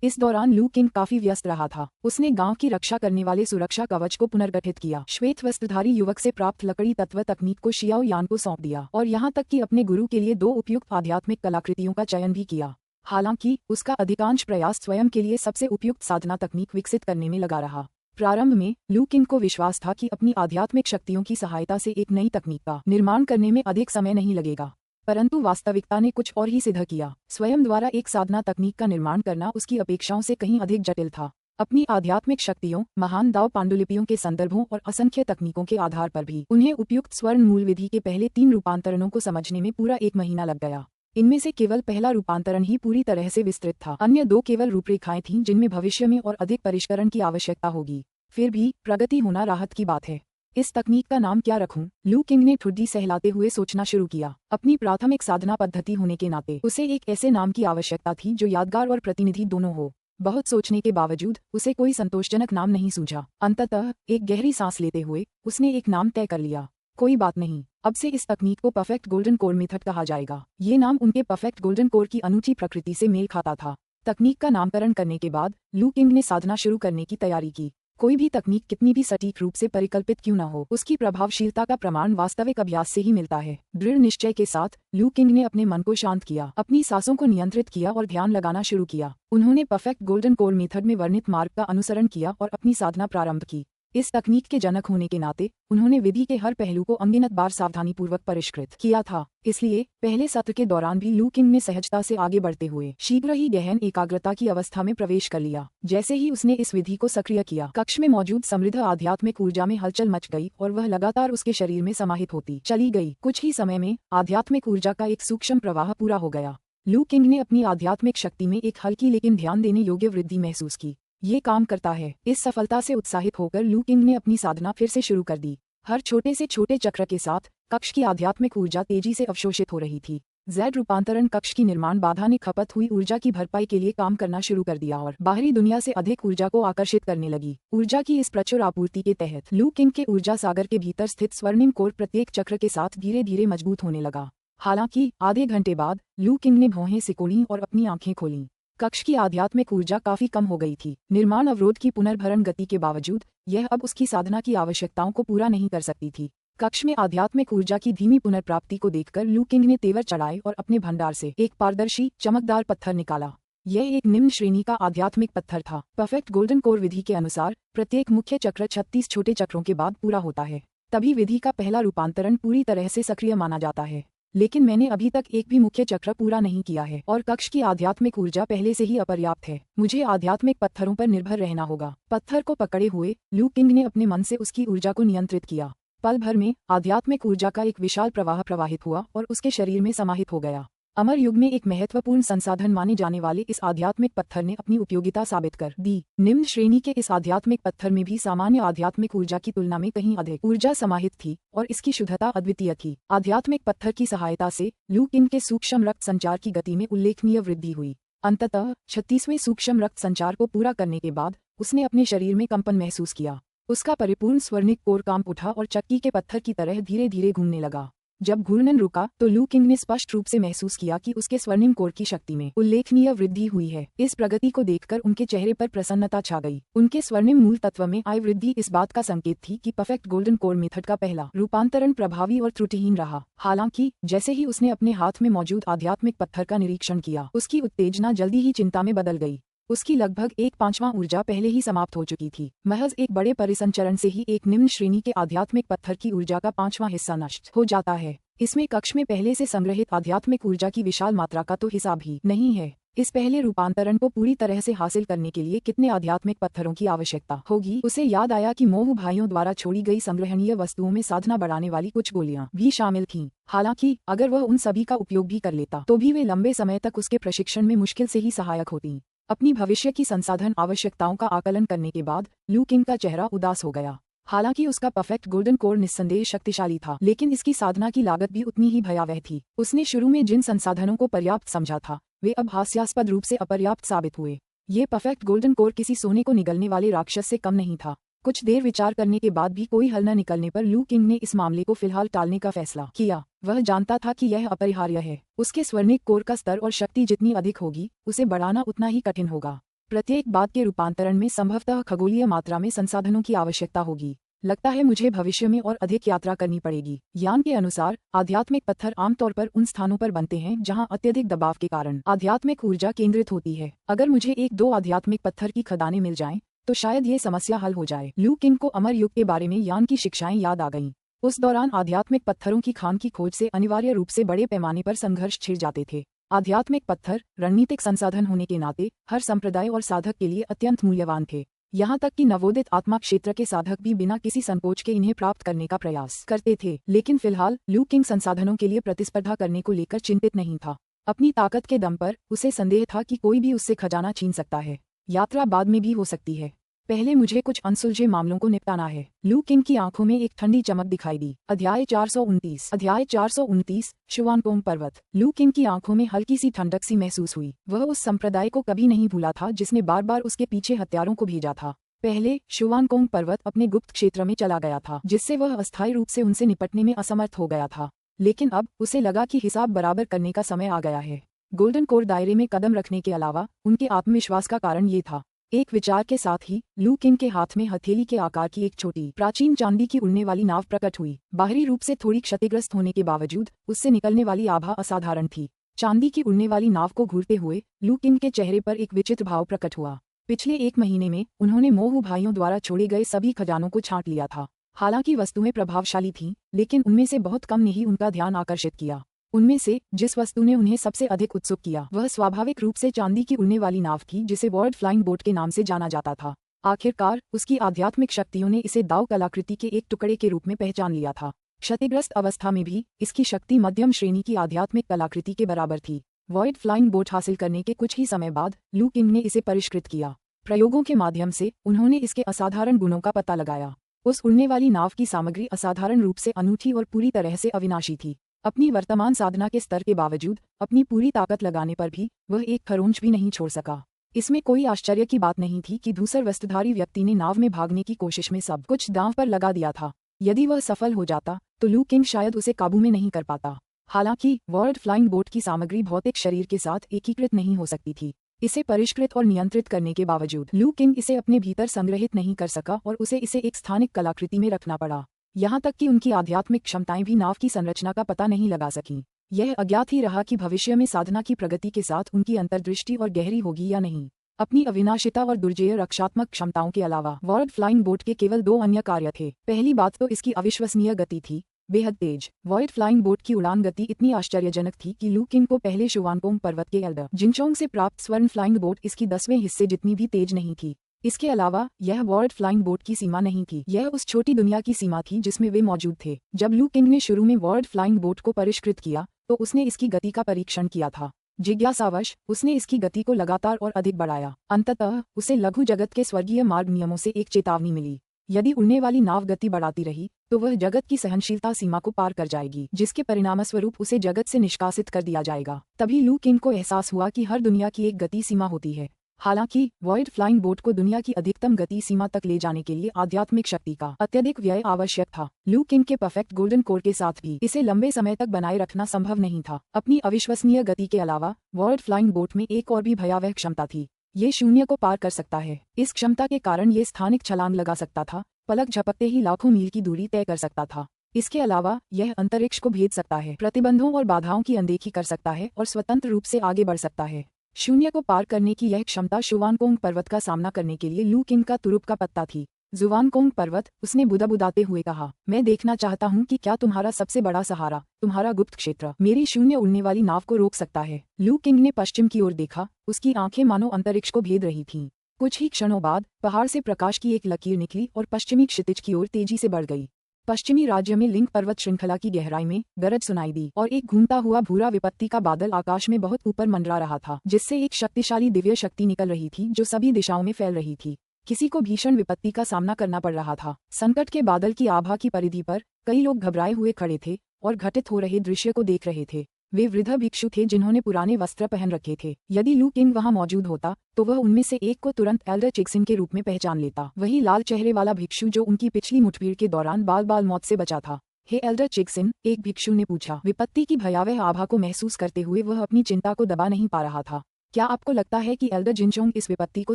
इस दौरान लू किंग काफी व्यस्त रहा था। उसने गांव की रक्षा करने वाले सुरक्षा कवच को पुनर्गठित किया, श्वेत वस्त्रधारी युवक से प्राप्त लकड़ी तत्व तकनीक को शियाओ यान को सौंप दिया और यहाँ तक कि अपने गुरु के लिए 2 उपयुक्त आध्यात्मिक कलाकृतियों का चयन भी किया। हालांकि उसका अधिकांश प्रयास स्वयं के लिए सबसे उपयुक्त साधना तकनीक विकसित करने में लगा रहा। प्रारंभ में लू किंग को विश्वास था कि अपनी आध्यात्मिक शक्तियों की सहायता से एक नई तकनीक का निर्माण करने में अधिक समय नहीं लगेगा, परंतु वास्तविकता ने कुछ और ही सिद्ध किया। स्वयं द्वारा एक साधना तकनीक का निर्माण करना उसकी अपेक्षाओं से कहीं अधिक जटिल था। अपनी आध्यात्मिक शक्तियों, महान दाव पांडुलिपियों के संदर्भों और असंख्य तकनीकों के आधार पर भी उन्हें उपयुक्त स्वर्ण मूल विधि के पहले 3 रूपांतरणों को समझने में पूरा 1 महीना लग गया। इनमें से केवल पहला रूपांतरण ही पूरी तरह से विस्तृत था। अन्य 2 केवल रूपरेखाएं थीं, जिनमें भविष्य में और अधिक परिष्करण की आवश्यकता होगी। फिर भी प्रगति होना राहत की बात है। इस तकनीक का नाम क्या रखूं? लू किंग ने ठुड्डी सहलाते हुए सोचना शुरू किया। अपनी प्राथमिक साधना पद्धति होने के नाते उसे एक ऐसे नाम की आवश्यकता थी जो यादगार और प्रतिनिधि दोनों हो। बहुत सोचने के बावजूद उसे कोई संतोषजनक नाम नहीं सूझा। अंततः एक गहरी सांस लेते हुए उसने एक नाम तय कर लिया। कोई बात नहीं, अब से इस तकनीक को परफेक्ट गोल्डन कोर मेथड कहा जाएगा। ये नाम उनके परफेक्ट गोल्डन कोर की अनूठी प्रकृति से मेल खाता था। तकनीक का नामकरण करने के बाद लू किंग ने साधना शुरू करने की तैयारी की। कोई भी तकनीक कितनी भी सटीक रूप से परिकल्पित क्यों न हो, उसकी प्रभावशीलता का प्रमाण वास्तविक अभ्यास से ही मिलता है। दृढ़ निश्चय के साथ लू किंग ने अपने मन को शांत किया, अपनी सांसों को नियंत्रित किया और ध्यान लगाना शुरू किया। उन्होंने परफेक्ट गोल्डन कोर मेथड में वर्णित मार्ग का अनुसरण किया और अपनी साधना प्रारंभ की। इस तकनीक के जनक होने के नाते उन्होंने विधि के हर पहलू को अनगिनत बार सावधानीपूर्वक परिष्कृत किया था। इसलिए पहले सत्र के दौरान भी लू किंग ने सहजता से आगे बढ़ते हुए शीघ्र ही गहन एकाग्रता की अवस्था में प्रवेश कर लिया। जैसे ही उसने इस विधि को सक्रिय किया, कक्ष में मौजूद समृद्ध आध्यात्मिक ऊर्जा में हलचल मच गई और वह लगातार उसके शरीर में समाहित होती चली गई। कुछ ही समय में आध्यात्मिक ऊर्जा का एक सूक्ष्म प्रवाह पूरा हो गया। लू किंग ने अपनी आध्यात्मिक शक्ति में एक हल्की लेकिन ध्यान देने योग्य वृद्धि महसूस की। ये काम करता है। इस सफलता से उत्साहित होकर लू किंग ने अपनी साधना फिर से शुरू कर दी। हर छोटे से छोटे चक्र के साथ कक्ष की आध्यात्मिक ऊर्जा तेजी से अवशोषित हो रही थी। जेड रूपांतरण कक्ष की निर्माण बाधा ने खपत हुई ऊर्जा की भरपाई के लिए काम करना शुरू कर दिया और बाहरी दुनिया से अधिक ऊर्जा को आकर्षित करने लगी। ऊर्जा की इस प्रचुर आपूर्ति के तहत लू किंग के ऊर्जा सागर के भीतर स्थित स्वर्णिम कोर प्रत्येक चक्र के साथ धीरे धीरे मजबूत होने लगा। हालांकि आधे घंटे बाद लू किंग ने भौहें सिकोड़ीं और अपनी आंखें खोलीं। कक्ष की आध्यात्मिक ऊर्जा काफी कम हो गई थी। निर्माण अवरोध की पुनर्भरण गति के बावजूद यह अब उसकी साधना की आवश्यकताओं को पूरा नहीं कर सकती थी। कक्ष में आध्यात्मिक ऊर्जा की धीमी पुनर्प्राप्ति को देखकर लू किंग ने तेवर चढ़ाए और अपने भंडार से एक पारदर्शी चमकदार पत्थर निकाला। यह एक निम्न श्रेणी का आध्यात्मिक पत्थर था। परफेक्ट गोल्डन कोर विधि के अनुसार प्रत्येक मुख्य चक्र 36 छोटे चक्रों के बाद पूरा होता है, तभी विधि का पहला रूपांतरण पूरी तरह से सक्रिय माना जाता है। लेकिन मैंने अभी तक एक भी मुख्य चक्र पूरा नहीं किया है और कक्ष की आध्यात्मिक ऊर्जा पहले से ही अपर्याप्त है। मुझे आध्यात्मिक पत्थरों पर निर्भर रहना होगा। पत्थर को पकड़े हुए लू किंग ने अपने मन से उसकी ऊर्जा को नियंत्रित किया। पल भर में आध्यात्मिक ऊर्जा का एक विशाल प्रवाह प्रवाहित हुआ और उसके शरीर में समाहित हो गया। अमर युग में एक महत्वपूर्ण संसाधन माने जाने वाले इस आध्यात्मिक पत्थर ने अपनी उपयोगिता साबित कर दी। निम्न श्रेणी के इस आध्यात्मिक पत्थर में भी सामान्य आध्यात्मिक ऊर्जा की तुलना में कहीं अधिक ऊर्जा समाहित थी और इसकी शुद्धता अद्वितीय थी। आध्यात्मिक पत्थर की सहायता से लू किंग के सूक्ष्म रक्त संचार की गति में उल्लेखनीय वृद्धि हुई। अंततः 36वें सूक्ष्म रक्त संचार को पूरा करने के बाद उसने अपने शरीर में कंपन महसूस किया। उसका परिपूर्ण स्वर्णिक कोर कांप उठा और चक्की के पत्थर की तरह धीरे धीरे घूमने लगा। जब घूर्णन रुका तो लू किंग ने स्पष्ट रूप से महसूस किया कि उसके स्वर्णिम कोर की शक्ति में उल्लेखनीय वृद्धि हुई है। इस प्रगति को देखकर उनके चेहरे पर प्रसन्नता छा गई। उनके स्वर्णिम मूल तत्व में आई वृद्धि इस बात का संकेत थी कि परफेक्ट गोल्डन कोर मेथड का पहला रूपांतरण प्रभावी और त्रुटिहीन रहा। हालांकि जैसे ही उसने अपने हाथ में मौजूद आध्यात्मिक पत्थर का निरीक्षण किया, उसकी उत्तेजना जल्दी ही चिंता में बदल गई। उसकी लगभग 1/5 ऊर्जा पहले ही समाप्त हो चुकी थी। महज एक बड़े परिसंचरण से ही एक निम्न श्रेणी के आध्यात्मिक पत्थर की ऊर्जा का 5वां हिस्सा नष्ट हो जाता है। इसमें कक्ष में पहले से संग्रहित आध्यात्मिक ऊर्जा की विशाल मात्रा का तो हिसाब ही नहीं है। इस पहले रूपांतरण को पूरी तरह से हासिल करने के लिए कितने आध्यात्मिक पत्थरों की आवश्यकता होगी। उसे याद आया कि मोह भाइयों द्वारा छोड़ी गई संग्रहणीय वस्तुओं में साधना बढ़ाने वाली कुछ गोलियां भी शामिल थीं। हालांकि अगर वह उन सभी का उपयोग भी कर लेता तो भी वे लंबे समय तक उसके प्रशिक्षण में मुश्किल से ही सहायक होती। अपनी भविष्य की संसाधन आवश्यकताओं का आकलन करने के बाद लू किंग का चेहरा उदास हो गया। हालांकि उसका परफेक्ट गोल्डन कोर निस्संदेह शक्तिशाली था, लेकिन इसकी साधना की लागत भी उतनी ही भयावह थी। उसने शुरू में जिन संसाधनों को पर्याप्त समझा था, वे अब हास्यास्पद रूप से अपर्याप्त साबित हुए। ये परफेक्ट गोल्डन कोर किसी सोने को निगलने वाले राक्षस से कम नहीं था। कुछ देर विचार करने के बाद भी कोई हल न निकलने पर लू किंग ने इस मामले को फिलहाल टालने का फैसला किया। वह जानता था कि यह अपरिहार्य है। उसके स्वर्णिक कोर का स्तर और शक्ति जितनी अधिक होगी, उसे बढ़ाना उतना ही कठिन होगा। प्रत्येक बात के रूपांतरण में संभवतः खगोलीय मात्रा में संसाधनों की आवश्यकता होगी। लगता है मुझे भविष्य में और अधिक यात्रा करनी पड़ेगी। यान के अनुसार आध्यात्मिक पत्थर आमतौर पर उन स्थानों पर बनते हैं जहां अत्यधिक दबाव के कारण आध्यात्मिक ऊर्जा केंद्रित होती है। अगर मुझे 1-2 आध्यात्मिक पत्थर की खदानें मिल जाएं, तो शायद ये समस्या हल हो जाए। लू किंग को अमर युग के बारे में यान की शिक्षाएं याद आ गईं। उस दौरान आध्यात्मिक पत्थरों की खान की खोज से अनिवार्य रूप से बड़े पैमाने पर संघर्ष छिड़ जाते थे। आध्यात्मिक पत्थर रणनीतिक संसाधन होने के नाते हर संप्रदाय और साधक के लिए अत्यंत मूल्यवान थे। यहाँ तक कि नवोदित आत्मा क्षेत्र के साधक भी बिना किसी संकोच के इन्हें प्राप्त करने का प्रयास करते थे। लेकिन फिलहाल लू किंग संसाधनों के लिए प्रतिस्पर्धा करने को लेकर चिंतित नहीं था। अपनी ताकत के दम पर उसे संदेह था कि कोई भी उससे खजाना छीन सकता है। यात्रा बाद में भी हो सकती है, पहले मुझे कुछ अनसुलझे मामलों को निपटाना है। लू किंग की आंखों में एक ठंडी चमक दिखाई दी। अध्याय 429 शुवानकोंग पर्वत। लू किंग की आंखों में हल्की सी ठंडक सी महसूस हुई। वह उस संप्रदाय को कभी नहीं भूला था जिसने बार बार उसके पीछे हत्यारों को भेजा था। पहले शुवानकोंग पर्वत अपने गुप्त क्षेत्र में चला गया था, जिससे वह अस्थायी रूप से उनसे निपटने में असमर्थ हो गया था। लेकिन अब उसे लगा कि हिसाब बराबर करने का समय आ गया है। गोल्डन कोर दायरे में कदम रखने के अलावा उनके आत्मविश्वास का कारण ये था। एक विचार के साथ ही लू किंग के हाथ में हथेली के आकार की एक छोटी प्राचीन चांदी की उड़ने वाली नाव प्रकट हुई। बाहरी रूप से थोड़ी क्षतिग्रस्त होने के बावजूद उससे निकलने वाली आभा असाधारण थी। चांदी की उड़ने वाली नाव को घूरते हुए लू किंग के चेहरे पर एक विचित्र भाव प्रकट हुआ। पिछले 1 महीने में उन्होंने मोह भाइयों द्वारा छोड़े गए सभी खजानों को छांट लिया था। हालांकि वस्तुएं प्रभावशाली थीं, लेकिन उनमें से बहुत कम ने ही उनका ध्यान आकर्षित किया। उनमें से जिस वस्तु ने उन्हें सबसे अधिक उत्सुक किया, वह स्वाभाविक रूप से चांदी की उड़ने वाली नाव थी, जिसे वर्ल्ड फ्लाइंग बोट के नाम से जाना जाता था। आखिरकार उसकी आध्यात्मिक शक्तियों ने इसे दाव कलाकृति के एक टुकड़े के रूप में पहचान लिया था। क्षतिग्रस्त अवस्था में भी इसकी शक्ति मध्यम श्रेणी की आध्यात्मिक कलाकृति के बराबर थी। वॉइड फ्लाइंग बोट हासिल करने के कुछ ही समय बाद लू किंग ने इसे परिष्कृत किया। प्रयोगों के माध्यम से उन्होंने इसके असाधारण गुणों का पता लगाया। उस उड़ने वाली नाव की सामग्री असाधारण रूप से अनूठी और पूरी तरह से अविनाशी थी। अपनी वर्तमान साधना के स्तर के बावजूद अपनी पूरी ताकत लगाने पर भी वह एक खरोंच भी नहीं छोड़ सका। इसमें कोई आश्चर्य की बात नहीं थी कि दूसर वस्त्रधारी व्यक्ति ने नाव में भागने की कोशिश में सब कुछ दांव पर लगा दिया था। यदि वह सफल हो जाता तो लू किंग शायद उसे काबू में नहीं कर पाता। हालांकि वर्ल्ड फ्लाइंग बोट की सामग्री भौतिक शरीर के साथ एकीकृत नहीं हो सकती थी। इसे परिष्कृत और नियंत्रित करने के बावजूद लू किंग इसे अपने भीतर संग्रहित नहीं कर सका और उसे इसे एक स्थानिक कलाकृति में रखना पड़ा। यहाँ तक कि उनकी आध्यात्मिक क्षमताएं भी नाव की संरचना का पता नहीं लगा सकीं। यह अज्ञात ही रहा कि भविष्य में साधना की प्रगति के साथ उनकी अंतर्दृष्टि और गहरी होगी या नहीं। अपनी अविनाशिता और दुर्जेय रक्षात्मक क्षमताओं के अलावा वर्ल्ड फ्लाइंग बोट के केवल 2 अन्य कार्य थे। पहली बात तो इसकी अविश्वसनीय गति थी, बेहद तेज। वॉइड फ्लाइंग बोट की उड़ान गति इतनी आश्चर्यजनक थी कि लू किंग को पहले शुवानकोंग पर्वत के एल्डर जिनचोंग से प्राप्त स्वर्ण फ्लाइंग बोट इसकी 10वें हिस्से जितनी भी तेज नहीं थी। इसके अलावा यह वर्ल्ड फ्लाइंग बोट की सीमा नहीं थी, यह उस छोटी दुनिया की सीमा थी जिसमें वे मौजूद थे। जब लू किंग ने शुरू में वर्ल्ड फ्लाइंग बोट को परिष्कृत किया तो उसने इसकी गति का परीक्षण किया था। जिज्ञासावश उसने इसकी गति को लगातार और अधिक बढ़ाया। अंततः उसे लघु जगत के स्वर्गीय मार्ग नियमों से एक चेतावनी मिली। यदि उड़ने वाली नाव गति बढ़ाती रही तो वह जगत की सहनशीलता सीमा को पार कर जाएगी, जिसके परिणामस्वरूप उसे जगत से निष्कासित कर दिया जाएगा। तभी लू किंग को एहसास हुआ कि हर दुनिया की एक गति सीमा होती है। हालांकि वॉइड फ्लाइंग बोट को दुनिया की अधिकतम गति सीमा तक ले जाने के लिए आध्यात्मिक शक्ति का अत्यधिक व्यय आवश्यक था। लू किंग के परफेक्ट गोल्डन कोर के साथ भी इसे लंबे समय तक बनाए रखना संभव नहीं था। अपनी अविश्वसनीय गति के अलावा वॉइड फ्लाइंग बोट में एक और भी भयावह क्षमता थी। ये शून्य को पार कर सकता है। इस क्षमता के कारण ये स्थानिक छलांग लगा सकता था, पलक झपकते ही लाखों मील की दूरी तय कर सकता था। इसके अलावा यह अंतरिक्ष को भेद सकता है, प्रतिबंधों और बाधाओं की अनदेखी कर सकता है और स्वतंत्र रूप से आगे बढ़ सकता है। शून्य को पार करने की यह क्षमता शुवानकोंग पर्वत का सामना करने के लिए लू किंग का तुरुप का पत्ता थी। जुवानकोंग पर्वत, उसने बुदाबुदाते हुए कहा, मैं देखना चाहता हूँ कि क्या तुम्हारा सबसे बड़ा सहारा, तुम्हारा गुप्त क्षेत्र, मेरी शून्य उड़ने वाली नाव को रोक सकता है। लू किंग ने पश्चिम की ओर देखा, उसकी आंखें मानो अंतरिक्ष को भेद रही थीं। कुछ ही क्षणों बाद पहाड़ से प्रकाश की एक लकीर निकली और पश्चिमी क्षितिज की ओर तेजी से बढ़ गई। पश्चिमी राज्य में लिंक पर्वत श्रृंखला की गहराई में गरज सुनाई दी और एक घूमता हुआ भूरा विपत्ति का बादल आकाश में बहुत ऊपर मंडरा रहा था, जिससे एक शक्तिशाली दिव्य शक्ति निकल रही थी जो सभी दिशाओं में फैल रही थी। किसी को भीषण विपत्ति का सामना करना पड़ रहा था। संकट के बादल की आभा की परिधि पर कई लोग घबराए हुए खड़े थे और घटित हो रहे दृश्य को देख रहे थे। वे वृद्ध भिक्षु थे जिन्होंने पुराने वस्त्र पहन रखे थे। यदि लू किंग वहां मौजूद होता तो वह उनमें से एक को तुरंत एल्डर चिक्सिन के रूप में पहचान लेता। वही लाल चेहरे वाला भिक्षु जो उनकी पिछली मुठभेड़ के दौरान बाल बाल मौत से बचा था। हे एल्डर चिक्सिन, एक भिक्षु ने पूछा। विपत्ति की भयावह आभा को महसूस करते हुए वह अपनी चिंता को दबा नहीं पा रहा था। क्या आपको लगता है कि एल्डर जिनचोंग इस विपत्ति को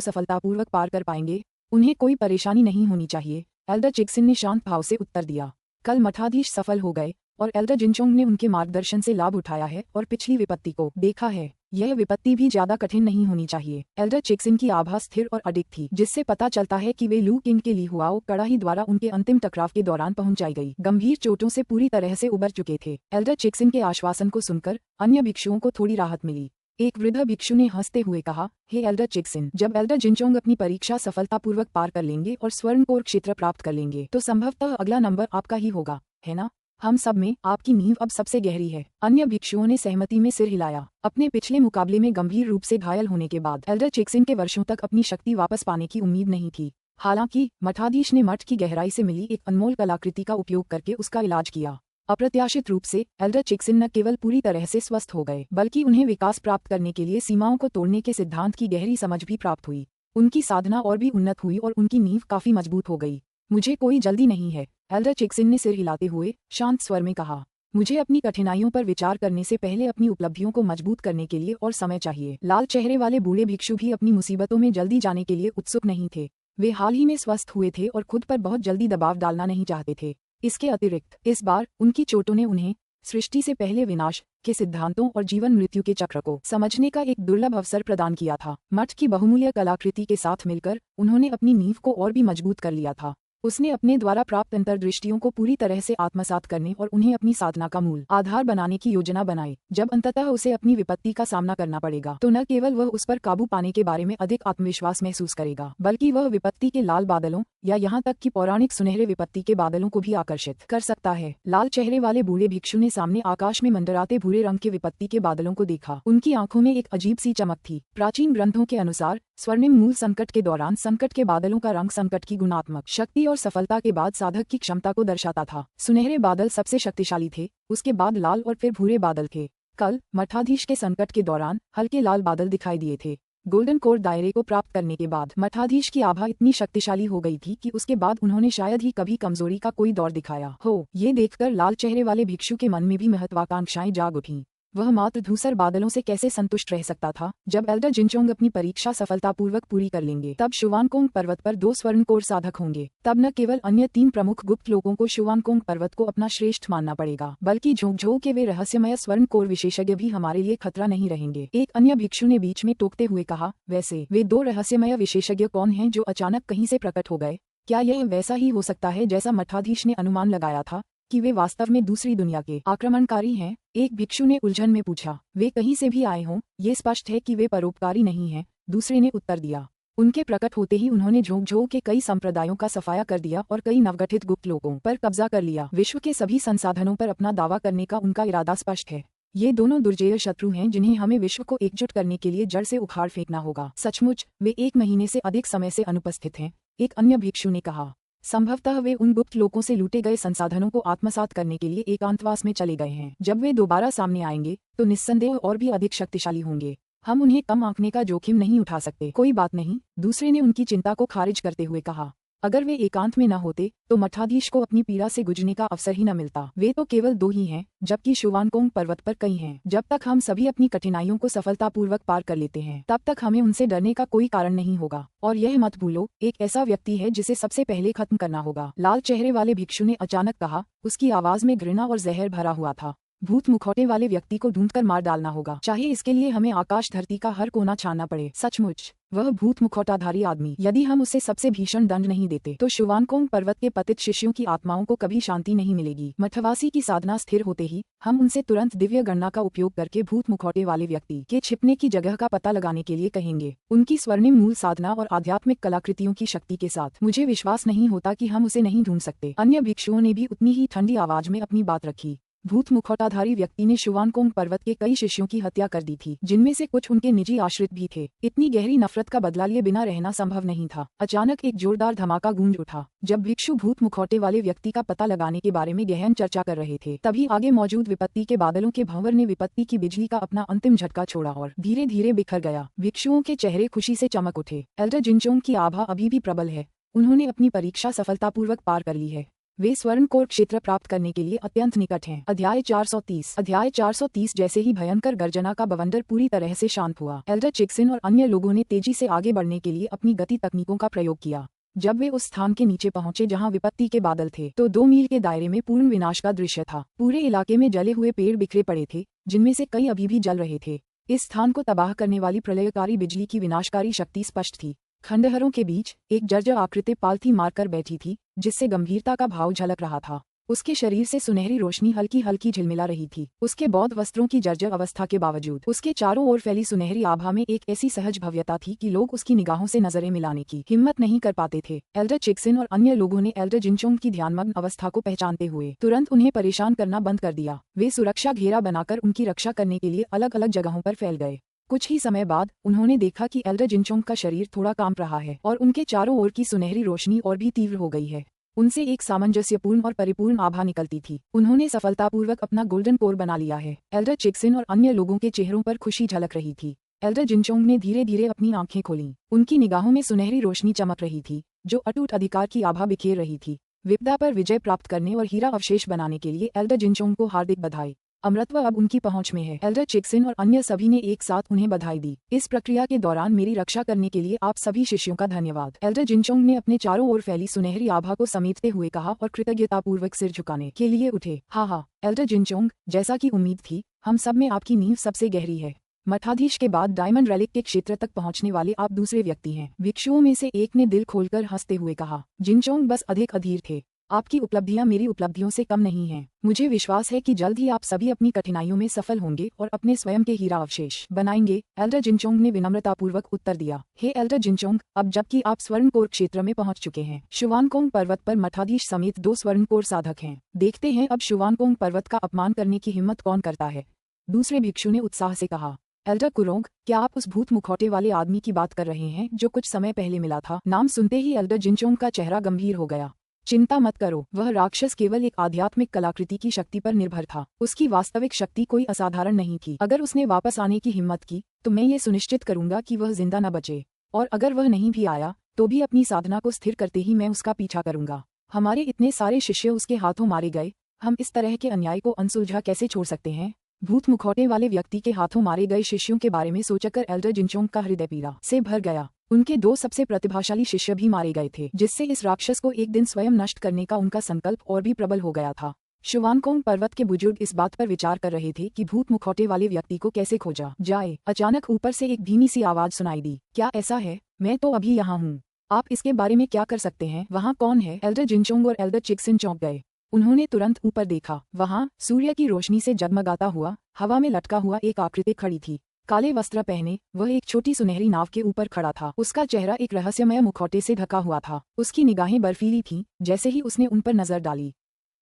सफलतापूर्वक पार कर पाएंगे? उन्हें कोई परेशानी नहीं होनी चाहिए, एल्डर चिक्सिन ने शांत भाव से उत्तर दिया। कल मठाधीश सफल हो गए और एल्डर जिनचोंग ने उनके मार्गदर्शन से लाभ उठाया है और पिछली विपत्ति को देखा है। यह विपत्ति भी ज्यादा कठिन नहीं होनी चाहिए। एल्डर चिक्सिन की आभा स्थिर और अडिग थी, जिससे पता चलता है कि वे लू किंग के ली हुआओ कड़ाही द्वारा उनके अंतिम टकराव के दौरान पहुंचाई गई गंभीर चोटों से पूरी तरह से उबर चुके थे। एल्डर चिक्सिन के आश्वासन को सुनकर अन्य भिक्षुओं को थोड़ी राहत मिली। एक वृद्ध भिक्षु ने हंसते हुए कहा, हे एल्डर चिक्सिन, जब एल्डर जिनचोंग अपनी परीक्षा सफलतापूर्वक पार कर लेंगे और स्वर्णकोर क्षेत्र प्राप्त कर लेंगे तो संभवतः अगला नंबर आपका ही होगा, है ना? हम सब में आपकी नींव अब सबसे गहरी है। अन्य भिक्षुओं ने सहमति में सिर हिलाया। अपने पिछले मुकाबले में गंभीर रूप से घायल होने के बाद एल्डर चिक्सिन के वर्षों तक अपनी शक्ति वापस पाने की उम्मीद नहीं थी। हालांकि मठाधीश ने मठ की गहराई से मिली एक अनमोल कलाकृति का उपयोग करके उसका इलाज किया। अप्रत्याशित रूप से एल्डर चिक्सिन न केवल पूरी तरह से स्वस्थ हो गए, बल्कि उन्हें विकास प्राप्त करने के लिए सीमाओं को तोड़ने के सिद्धांत की गहरी समझ भी प्राप्त हुई। उनकी साधना और भी उन्नत हुई और उनकी नींव काफी मजबूत हो गई। मुझे कोई जल्दी नहीं है, एल्डर चिक्सिन ने सिर हिलाते हुए शांत स्वर में कहा। मुझे अपनी कठिनाइयों पर विचार करने से पहले अपनी उपलब्धियों को मजबूत करने के लिए और समय चाहिए। लाल चेहरे वाले बूढ़े भिक्षु भी अपनी मुसीबतों में जल्दी जाने के लिए उत्सुक नहीं थे। वे हाल ही में स्वस्थ हुए थे और खुद पर बहुत जल्दी दबाव डालना नहीं चाहते थे। इसके अतिरिक्त इस बार उनकी चोटों ने उन्हें सृष्टि से पहले विनाश के सिद्धांतों और जीवन मृत्यु के चक्र को समझने का एक दुर्लभ अवसर प्रदान किया था। मठ की बहुमूल्य कलाकृति के साथ मिलकर उन्होंने अपनी नींव को और भी मजबूत कर लिया था। उसने अपने द्वारा प्राप्त अंतर्दृष्टियों को पूरी तरह से आत्मसात करने और उन्हें अपनी साधना का मूल आधार बनाने की योजना बनाई। जब अंततः उसे अपनी विपत्ति का सामना करना पड़ेगा तो न केवल वह उस पर काबू पाने के बारे में अधिक आत्मविश्वास महसूस करेगा, बल्कि वह विपत्ति के लाल बादलों या यहाँ तक कि पौराणिक सुनहरे विपत्ति के बादलों को भी आकर्षित कर सकता है। लाल चेहरे वाले बूढ़े भिक्षु ने सामने आकाश में मंडराते भूरे रंग के विपत्ति के बादलों को देखा। उनकी आंखों में एक अजीब सी चमक थी। प्राचीन ग्रंथों के अनुसार स्वर्णिम मूल संकट के दौरान संकट के बादलों का रंग संकट की गुणात्मक शक्ति और सफलता के बाद साधक की क्षमता को दर्शाता था। सुनहरे बादल सबसे शक्तिशाली थे, उसके बाद लाल और फिर भूरे बादल थे। कल मठाधीश के संकट के दौरान हल्के लाल बादल दिखाई दिए थे। गोल्डन कोर दायरे को प्राप्त करने के बाद मठाधीश की आभा इतनी शक्तिशाली हो गई थी कि उसके बाद उन्होंने शायद ही कभी कमजोरी का कोई दौर दिखाया हो। ये देखकर लाल चेहरे वाले भिक्षु के मन में भी महत्वाकांक्षाएं जाग उठीं। वह मात्र धूसर बादलों से कैसे संतुष्ट रह सकता था। जब एल्डर जिनचोंग अपनी परीक्षा सफलतापूर्वक पूरी कर लेंगे तब शुवानकोंग पर्वत पर 2 स्वर्णकोर साधक होंगे। तब न केवल अन्य 3 प्रमुख गुप्त लोगों को शुवानकोंग पर्वत को अपना श्रेष्ठ मानना पड़ेगा, बल्कि झोंकझों के वे रहस्यमय स्वर्णकोर विशेषज्ञ भी हमारे लिए खतरा नहीं रहेंगे। एक अन्य भिक्षु ने बीच में टोकते हुए कहा, वैसे वे 2 रहस्यमय विशेषज्ञ कौन हैं जो अचानक कहीं से प्रकट हो गए? क्या यह वैसा ही हो सकता है जैसा मठाधीश ने अनुमान लगाया था कि वे वास्तव में दूसरी दुनिया के आक्रमणकारी हैं? एक भिक्षु ने उलझन में पूछा। वे कहीं से भी आए हों, ये स्पष्ट है कि वे परोपकारी नहीं हैं, दूसरे ने उत्तर दिया। उनके प्रकट होते ही उन्होंने झोंकझों के कई संप्रदायों का सफाया कर दिया और कई नवगठित गुप्त लोगों पर कब्जा कर लिया। विश्व के सभी संसाधनों पर अपना दावा करने का उनका इरादा स्पष्ट है। ये दोनों दुर्जेय शत्रु हैं जिन्हें हमें विश्व को एकजुट करने के लिए जड़ से उखाड़ फेंकना होगा। सचमुच वे 1 महीने से अधिक समय से अनुपस्थित हैं, एक अन्य भिक्षु ने कहा। संभवतः वे उन गुप्त लोगों से लूटे गए संसाधनों को आत्मसात करने के लिए एकांतवास में चले गए हैं। जब वे दोबारा सामने आएंगे तो निस्संदेह और भी अधिक शक्तिशाली होंगे। हम उन्हें कम आंकने का जोखिम नहीं उठा सकते। कोई बात नहीं, दूसरे ने उनकी चिंता को खारिज करते हुए कहा। अगर वे एकांत में न होते तो मठाधीश को अपनी पीड़ा से गुजरने का अवसर ही न मिलता। वे तो केवल 2 ही हैं, जबकि शुवानकोंग पर्वत पर कई हैं। जब तक हम सभी अपनी कठिनाइयों को सफलतापूर्वक पार कर लेते हैं, तब तक हमें उनसे डरने का कोई कारण नहीं होगा। और यह मत भूलो, एक ऐसा व्यक्ति है जिसे सबसे पहले खत्म करना होगा। लाल चेहरे वाले भिक्षु ने अचानक कहा, उसकी आवाज में घृणा और जहर भरा हुआ था। भूत मुखौटे वाले व्यक्ति को ढूंढकर मार डालना होगा, चाहे इसके लिए हमें आकाश धरती का हर कोना छानना पड़े। सचमुच वह भूत मुखौटाधारी आदमी, यदि हम उसे सबसे भीषण दंड नहीं देते तो शुवानकोंग पर्वत के पतित शिष्यों की आत्माओं को कभी शांति नहीं मिलेगी। मठवासी की साधना स्थिर होते ही हम उनसे तुरंत दिव्य गणना का उपयोग करके भूत मुखौटे वाले व्यक्ति के छिपने की जगह का पता लगाने के लिए कहेंगे। उनकी स्वर्णिम मूल साधना और आध्यात्मिक कलाकृतियों की शक्ति के साथ मुझे विश्वास नहीं होता कि हम उसे नहीं ढूंढ सकते। अन्य भिक्षुओं ने भी उतनी ही ठंडी आवाज में अपनी बात रखी। भूत मुखौटाधारी व्यक्ति ने शुवानकोंग पर्वत के कई शिष्यों की हत्या कर दी थी, जिनमें से कुछ उनके निजी आश्रित भी थे। इतनी गहरी नफरत का बदला लिए बिना रहना संभव नहीं था। अचानक एक जोरदार धमाका गूंज उठा। जब भिक्षु भूत मुखौटे वाले व्यक्ति का पता लगाने के बारे में गहन चर्चा कर रहे थे, तभी आगे मौजूद विपत्ति के बादलों के भंवर ने विपत्ति की बिजली का अपना अंतिम झटका छोड़ा और धीरे धीरे बिखर गया। भिक्षुओं के चेहरे खुशी से चमक उठे। एल्डर जिनचोंग की आभा अभी भी प्रबल है। उन्होंने अपनी परीक्षा सफलतापूर्वक पार कर ली है। वे स्वर्णकोर क्षेत्र प्राप्त करने के लिए अत्यंत निकट हैं। अध्याय 430 जैसे ही भयंकर गर्जना का बवंडर पूरी तरह से शांत हुआ, एल्डर चिक्सिन और अन्य लोगों ने तेजी से आगे बढ़ने के लिए अपनी गति तकनीकों का प्रयोग किया। जब वे उस स्थान के नीचे पहुंचे जहां विपत्ति के बादल थे, तो 2 मील के दायरे में पूर्ण विनाश का दृश्य था। पूरे इलाके में जले हुए पेड़ बिखरे पड़े थे, जिनमें से कई अभी भी जल रहे थे। इस स्थान को तबाह करने वाली प्रलयकारी बिजली की विनाशकारी शक्ति स्पष्ट थी। खंडहरों के बीच एक जर्जर आकृति पालथी मारकर बैठी थी, जिससे गंभीरता का भाव झलक रहा था। उसके शरीर से सुनहरी रोशनी हल्की हल्की झिलमिला रही थी। उसके बौद्ध वस्त्रों की जर्जर अवस्था के बावजूद उसके चारों ओर फैली सुनहरी आभा में एक ऐसी सहज भव्यता थी कि लोग उसकी निगाहों से नजरें मिलाने की हिम्मत नहीं कर पाते थे। एल्डर चिक्सिन और अन्य लोगों ने एल्डर जिनचोंग की ध्यानमग्न अवस्था को पहचानते हुए तुरंत उन्हें परेशान करना बंद कर दिया। वे सुरक्षा घेरा बनाकर उनकी रक्षा करने के लिए अलग अलग जगहों पर फैल गए। कुछ ही समय बाद उन्होंने देखा कि एल्डर जिनचोंग का शरीर थोड़ा कांप रहा है और उनके चारों ओर की सुनहरी रोशनी और भी तीव्र हो गई है। उनसे एक सामंजस्यपूर्ण और परिपूर्ण आभा निकलती थी। उन्होंने सफलतापूर्वक अपना गोल्डन कोर बना लिया है। एल्डर चिक्सिन और अन्य लोगों के चेहरों पर खुशी झलक रही थी। एल्डर जिनचोंग ने धीरे धीरे अपनी आंखें खोलीं। उनकी निगाहों में सुनहरी रोशनी चमक रही थी, जो अटूट अधिकार की आभा बिखेर रही थी। विपदा पर विजय प्राप्त करने और हीरा अवशेष बनाने के लिए एल्डर जिनचोंग को हार्दिक बधाई। अमृतत्व अब उनकी पहुंच में है। एल्डर चिक्सिन और अन्य सभी ने एक साथ उन्हें बधाई दी। इस प्रक्रिया के दौरान मेरी रक्षा करने के लिए आप सभी शिष्यों का धन्यवाद। एल्डर जिनचोंग ने अपने चारों ओर फैली सुनहरी आभा को समेटते हुए कहा और कृतज्ञतापूर्वक सिर झुकाने के लिए उठे। हाँ, एल्डर जिनचोंग, जैसा कि उम्मीद थी, हम सब में आपकी नींव सबसे गहरी है। मठाधीश के बाद डायमंड रेलिक के क्षेत्र तक पहुंचने वाले आप दूसरे व्यक्ति हैं। भिक्षुओं में से एक ने दिल खोलकर हंसते हुए कहा। जिनचोंग बस अधिक अधीर थे। आपकी उपलब्धियां मेरी उपलब्धियों से कम नहीं हैं। मुझे विश्वास है कि जल्द ही आप सभी अपनी कठिनाइयों में सफल होंगे और अपने स्वयं के हीरा अवशेष बनाएंगे। एल्डर जिनचोंग ने विनम्रतापूर्वक उत्तर दिया। हे एल्डर जिनचोंग, अब जबकि आप स्वर्णकोर क्षेत्र में पहुंच चुके हैं, शुवानकोंग पर्वत पर मठाधीश समेत 2 स्वर्णकोर साधक हैं। देखते हैं अब शुवानकोंग पर्वत का अपमान करने की हिम्मत कौन करता है। दूसरे भिक्षु ने उत्साह से कहा। एल्डर कुरोंग, क्या आप उस भूत मुखौटे वाले आदमी की बात कर रहे हैं जो कुछ समय पहले मिला था? नाम सुनते ही एल्डर जिनचोंग का चेहरा गंभीर हो गया। चिंता मत करो, वह राक्षस केवल एक आध्यात्मिक कलाकृति की शक्ति पर निर्भर था। उसकी वास्तविक शक्ति कोई असाधारण नहीं थी। अगर उसने वापस आने की हिम्मत की तो मैं ये सुनिश्चित करूंगा कि वह जिंदा न बचे, और अगर वह नहीं भी आया तो भी अपनी साधना को स्थिर करते ही मैं उसका पीछा करूंगा। हमारे इतने सारे शिष्य उसके हाथों मारे गए, हम इस तरह के अन्याय को अनसुलझा कैसे छोड़ सकते हैं? भूत मुखौटे वाले व्यक्ति के हाथों मारे गए शिष्यों के बारे में सोचकर एल्डर जिनचोंग का हृदय पीड़ा से भर गया। उनके 2 सबसे प्रतिभाशाली शिष्य भी मारे गए थे, जिससे इस राक्षस को एक दिन स्वयं नष्ट करने का उनका संकल्प और भी प्रबल हो गया था। शुवानकोंग पर्वत के बुजुर्ग इस बात पर विचार कर रहे थे कि भूत मुखौटे वाले व्यक्ति को कैसे खोजा जाए। अचानक ऊपर से एक धीमी सी आवाज सुनाई दी। क्या ऐसा है? मैं तो अभी यहाँ हूँ। आप इसके बारे में क्या कर सकते हैं? वहाँ कौन है? एल्डर जिनचोंग और एल्डर चिक्सिन चौंक गए। उन्होंने तुरंत ऊपर देखा। वहाँ सूर्य की रोशनी से जगमगाता हुआ हवा में लटका हुआ एक आकृति खड़ी थी। काले वस्त्र पहने वह एक छोटी सुनहरी नाव के ऊपर खड़ा था। उसका चेहरा एक रहस्यमय मुखौटे से ढका हुआ था। उसकी निगाहें बर्फीली थीं। जैसे ही उसने उन पर नजर डाली,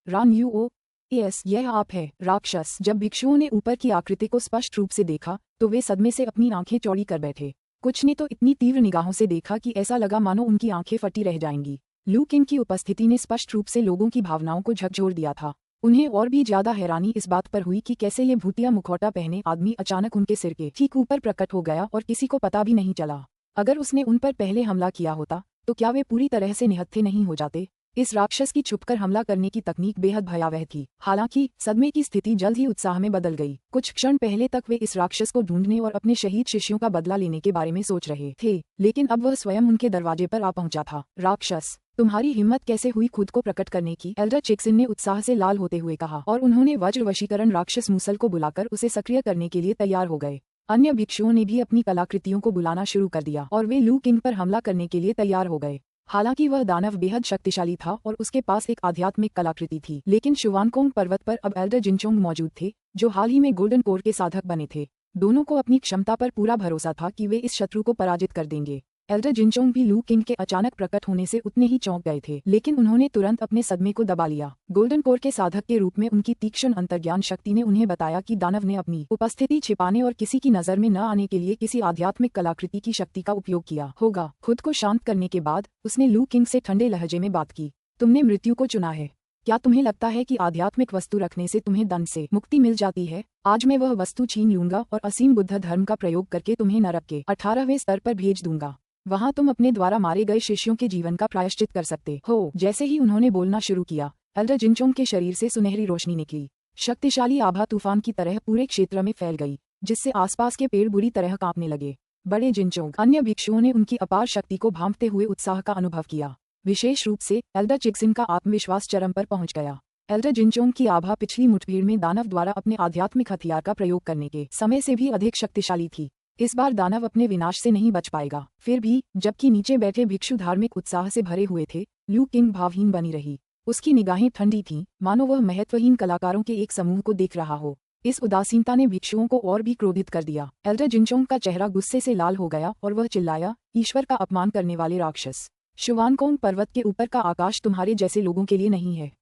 रान यू एस, यह आप है, राक्षस। जब भिक्षुओं ने ऊपर की आकृति को स्पष्ट रूप से देखा तो वे सदमे से अपनी आंखें चौड़ी कर बैठे। कुछ ने तो इतनी तीव्र निगाहों से देखा कि ऐसा लगा मानो उनकी आंखें फटी रह जाएंगी। लू किंग की उपस्थिति ने स्पष्ट रूप से लोगों की भावनाओं को झकझोर दिया था। उन्हें और भी ज्यादा हैरानी इस बात पर हुई कि कैसे ये भूतिया मुखौटा पहने आदमी अचानक उनके सिर के ठीक ऊपर प्रकट हो गया और किसी को पता भी नहीं चला। अगर उसने उन पर पहले हमला किया होता तो क्या वे पूरी तरह से निहत्थे नहीं हो जाते। इस राक्षस की छुपकर हमला करने की तकनीक बेहद भयावह थी। हालांकि सदमे की स्थिति जल्द ही उत्साह में बदल गई। कुछ क्षण पहले तक वे इस राक्षस को ढूंढने और अपने शहीद शिष्यों का बदला लेने के बारे में सोच रहे थे, लेकिन अब वह स्वयं उनके दरवाजे पर आ पहुंचा था। राक्षस, तुम्हारी हिम्मत कैसे हुई खुद को प्रकट करने की? एल्डर चिक्सिन ने उत्साह से लाल होते हुए कहा और उन्होंने वज्र वशीकरण राक्षस मूसल को बुलाकर उसे सक्रिय करने के लिए तैयार हो गए। अन्य भिक्षुओं ने भी अपनी कलाकृतियों को बुलाना शुरू कर दिया और वे लू किंग पर हमला करने के लिए तैयार हो गए। हालांकि वह दानव बेहद शक्तिशाली था और उसके पास एक आध्यात्मिक कलाकृति थी, लेकिन शुवानकोंग पर्वत पर अब एल्डर जिनचोंग मौजूद थे, जो हाल ही में गोल्डन कोर के साधक बने थे। दोनों को अपनी क्षमता पर पूरा भरोसा था कि वे इस शत्रु को पराजित कर देंगे। एल्डर जिनचोंग भी लू किंग के अचानक प्रकट होने से उतने ही चौंक गए थे, लेकिन उन्होंने तुरंत अपने सदमे को दबा लिया। गोल्डन कोर के साधक के रूप में उनकी तीक्ष्ण अंतर्ज्ञान शक्ति ने उन्हें बताया कि दानव ने अपनी उपस्थिति छिपाने और किसी की नजर में न आने के लिए किसी आध्यात्मिक कलाकृति की शक्ति का उपयोग किया होगा। खुद को शांत करने के बाद उसने लू किंग से ठंडे लहजे में बात की। तुमने मृत्यु को चुना है। क्या तुम्हें लगता है कि आध्यात्मिक वस्तु रखने से तुम्हें दंड से मुक्ति मिल जाती है? आज मैं वह वस्तु छीन लूंगा और असीम बुद्ध धर्म का प्रयोग करके तुम्हें नरक के 18वें स्तर पर भेज दूंगा। वहां तुम अपने द्वारा मारे गए शिष्यों के जीवन का प्रायश्चित कर सकते हो। जैसे ही उन्होंने बोलना शुरू किया, एल्डर जिनचोंग के शरीर से सुनहरी रोशनी निकली। शक्तिशाली आभा तूफान की तरह पूरे क्षेत्र में फैल गई, जिससे आसपास के पेड़ बुरी तरह कांपने लगे। बड़े जिनचोंग, अन्य भिक्षुओं ने उनकी अपार शक्ति को भांपते हुए उत्साह का अनुभव किया। विशेष रूप से एल्डर चिक्सिन का आत्मविश्वास चरम पर पहुंच गया। एल्डर जिनचोंग की आभा पिछली मुठभेड़ में दानव द्वारा अपने आध्यात्मिक हथियार का प्रयोग करने के समय से भी अधिक शक्तिशाली थी। इस बार दानव अपने विनाश से नहीं बच पाएगा। फिर भी जबकि नीचे बैठे भिक्षु धार्मिक उत्साह से भरे हुए थे, लू किंग भावहीन बनी रही। उसकी निगाहें ठंडी थीं, मानो वह महत्वहीन कलाकारों के एक समूह को देख रहा हो। इस उदासीनता ने भिक्षुओं को और भी क्रोधित कर दिया। एल्डर जिनचोंग का चेहरा गुस्से से लाल हो गया और वह चिल्लाया, ईश्वर का अपमान करने वाले राक्षस! शुवानकोंग पर्वत के ऊपर का आकाश तुम्हारे जैसे लोगों के लिए नहीं है।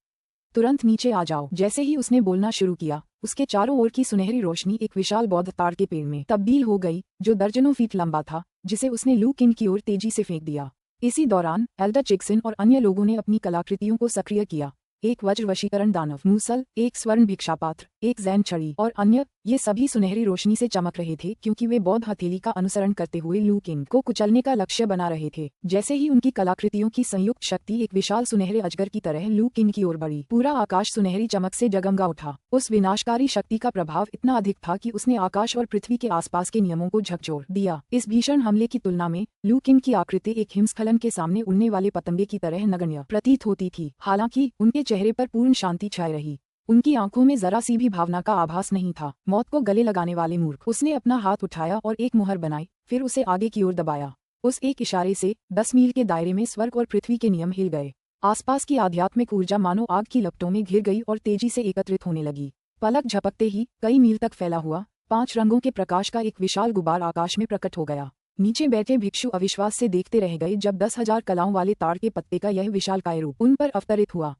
तुरंत नीचे आ जाओ। जैसे ही उसने बोलना शुरू किया, उसके चारों ओर की सुनहरी रोशनी एक विशाल बौद्ध ताड़ के पेड़ में तब्दील हो गई, जो दर्जनों फीट लंबा था, जिसे उसने लू किंग की ओर तेजी से फेंक दिया। इसी दौरान एल्डर चिक्सिन और अन्य लोगों ने अपनी कलाकृतियों को सक्रिय किया। एक वज्र वशीकरण दानव मूसल, एक स्वर्ण भिक्षापात्र, एक जैन छड़ी और अन्य, ये सभी सुनहरी रोशनी से चमक रहे थे क्योंकि वे बौद्ध हथेली का अनुसरण करते हुए लू किंग को कुचलने का लक्ष्य बना रहे थे। जैसे ही उनकी कलाकृतियों की संयुक्त शक्ति एक विशाल सुनहरे अजगर की तरह लू किंग की ओर बढ़ी, पूरा आकाश सुनहरी चमक से जगमगा उठा। उस विनाशकारी शक्ति का प्रभाव इतना अधिक था कि उसने आकाश और पृथ्वी के आसपास के नियमों को झकझोर दिया। इस भीषण हमले की तुलना में लू किंग की आकृति एक हिमस्खलन के सामने उड़ने वाले पतंगे की तरह नगण्य प्रतीत होती थी। हालांकि उनके चेहरे पर पूर्ण शांति छाई रही। उनकी आंखों में जरा सी भी भावना का आभास नहीं था। मौत को गले लगाने वाले मूर्ख! उसने अपना हाथ उठाया और एक मुहर बनाई, फिर उसे आगे की ओर दबाया। उस एक इशारे से 10 मील के दायरे में स्वर्ग और पृथ्वी के नियम हिल गए। आसपास की आध्यात्मिक ऊर्जा मानो आग की लपटों में घिर गई और तेजी से एकत्रित होने लगी। पलक झपकते ही कई मील तक फैला हुआ 5 रंगों के प्रकाश का एक विशाल गुब्बार आकाश में प्रकट हो गया। नीचे बैठे भिक्षु अविश्वास से देखते रह गए जब 10,000 कलाओं वाले ताड़ के पत्ते का यह विशालकाय रूप उन पर अवतरित हुआ।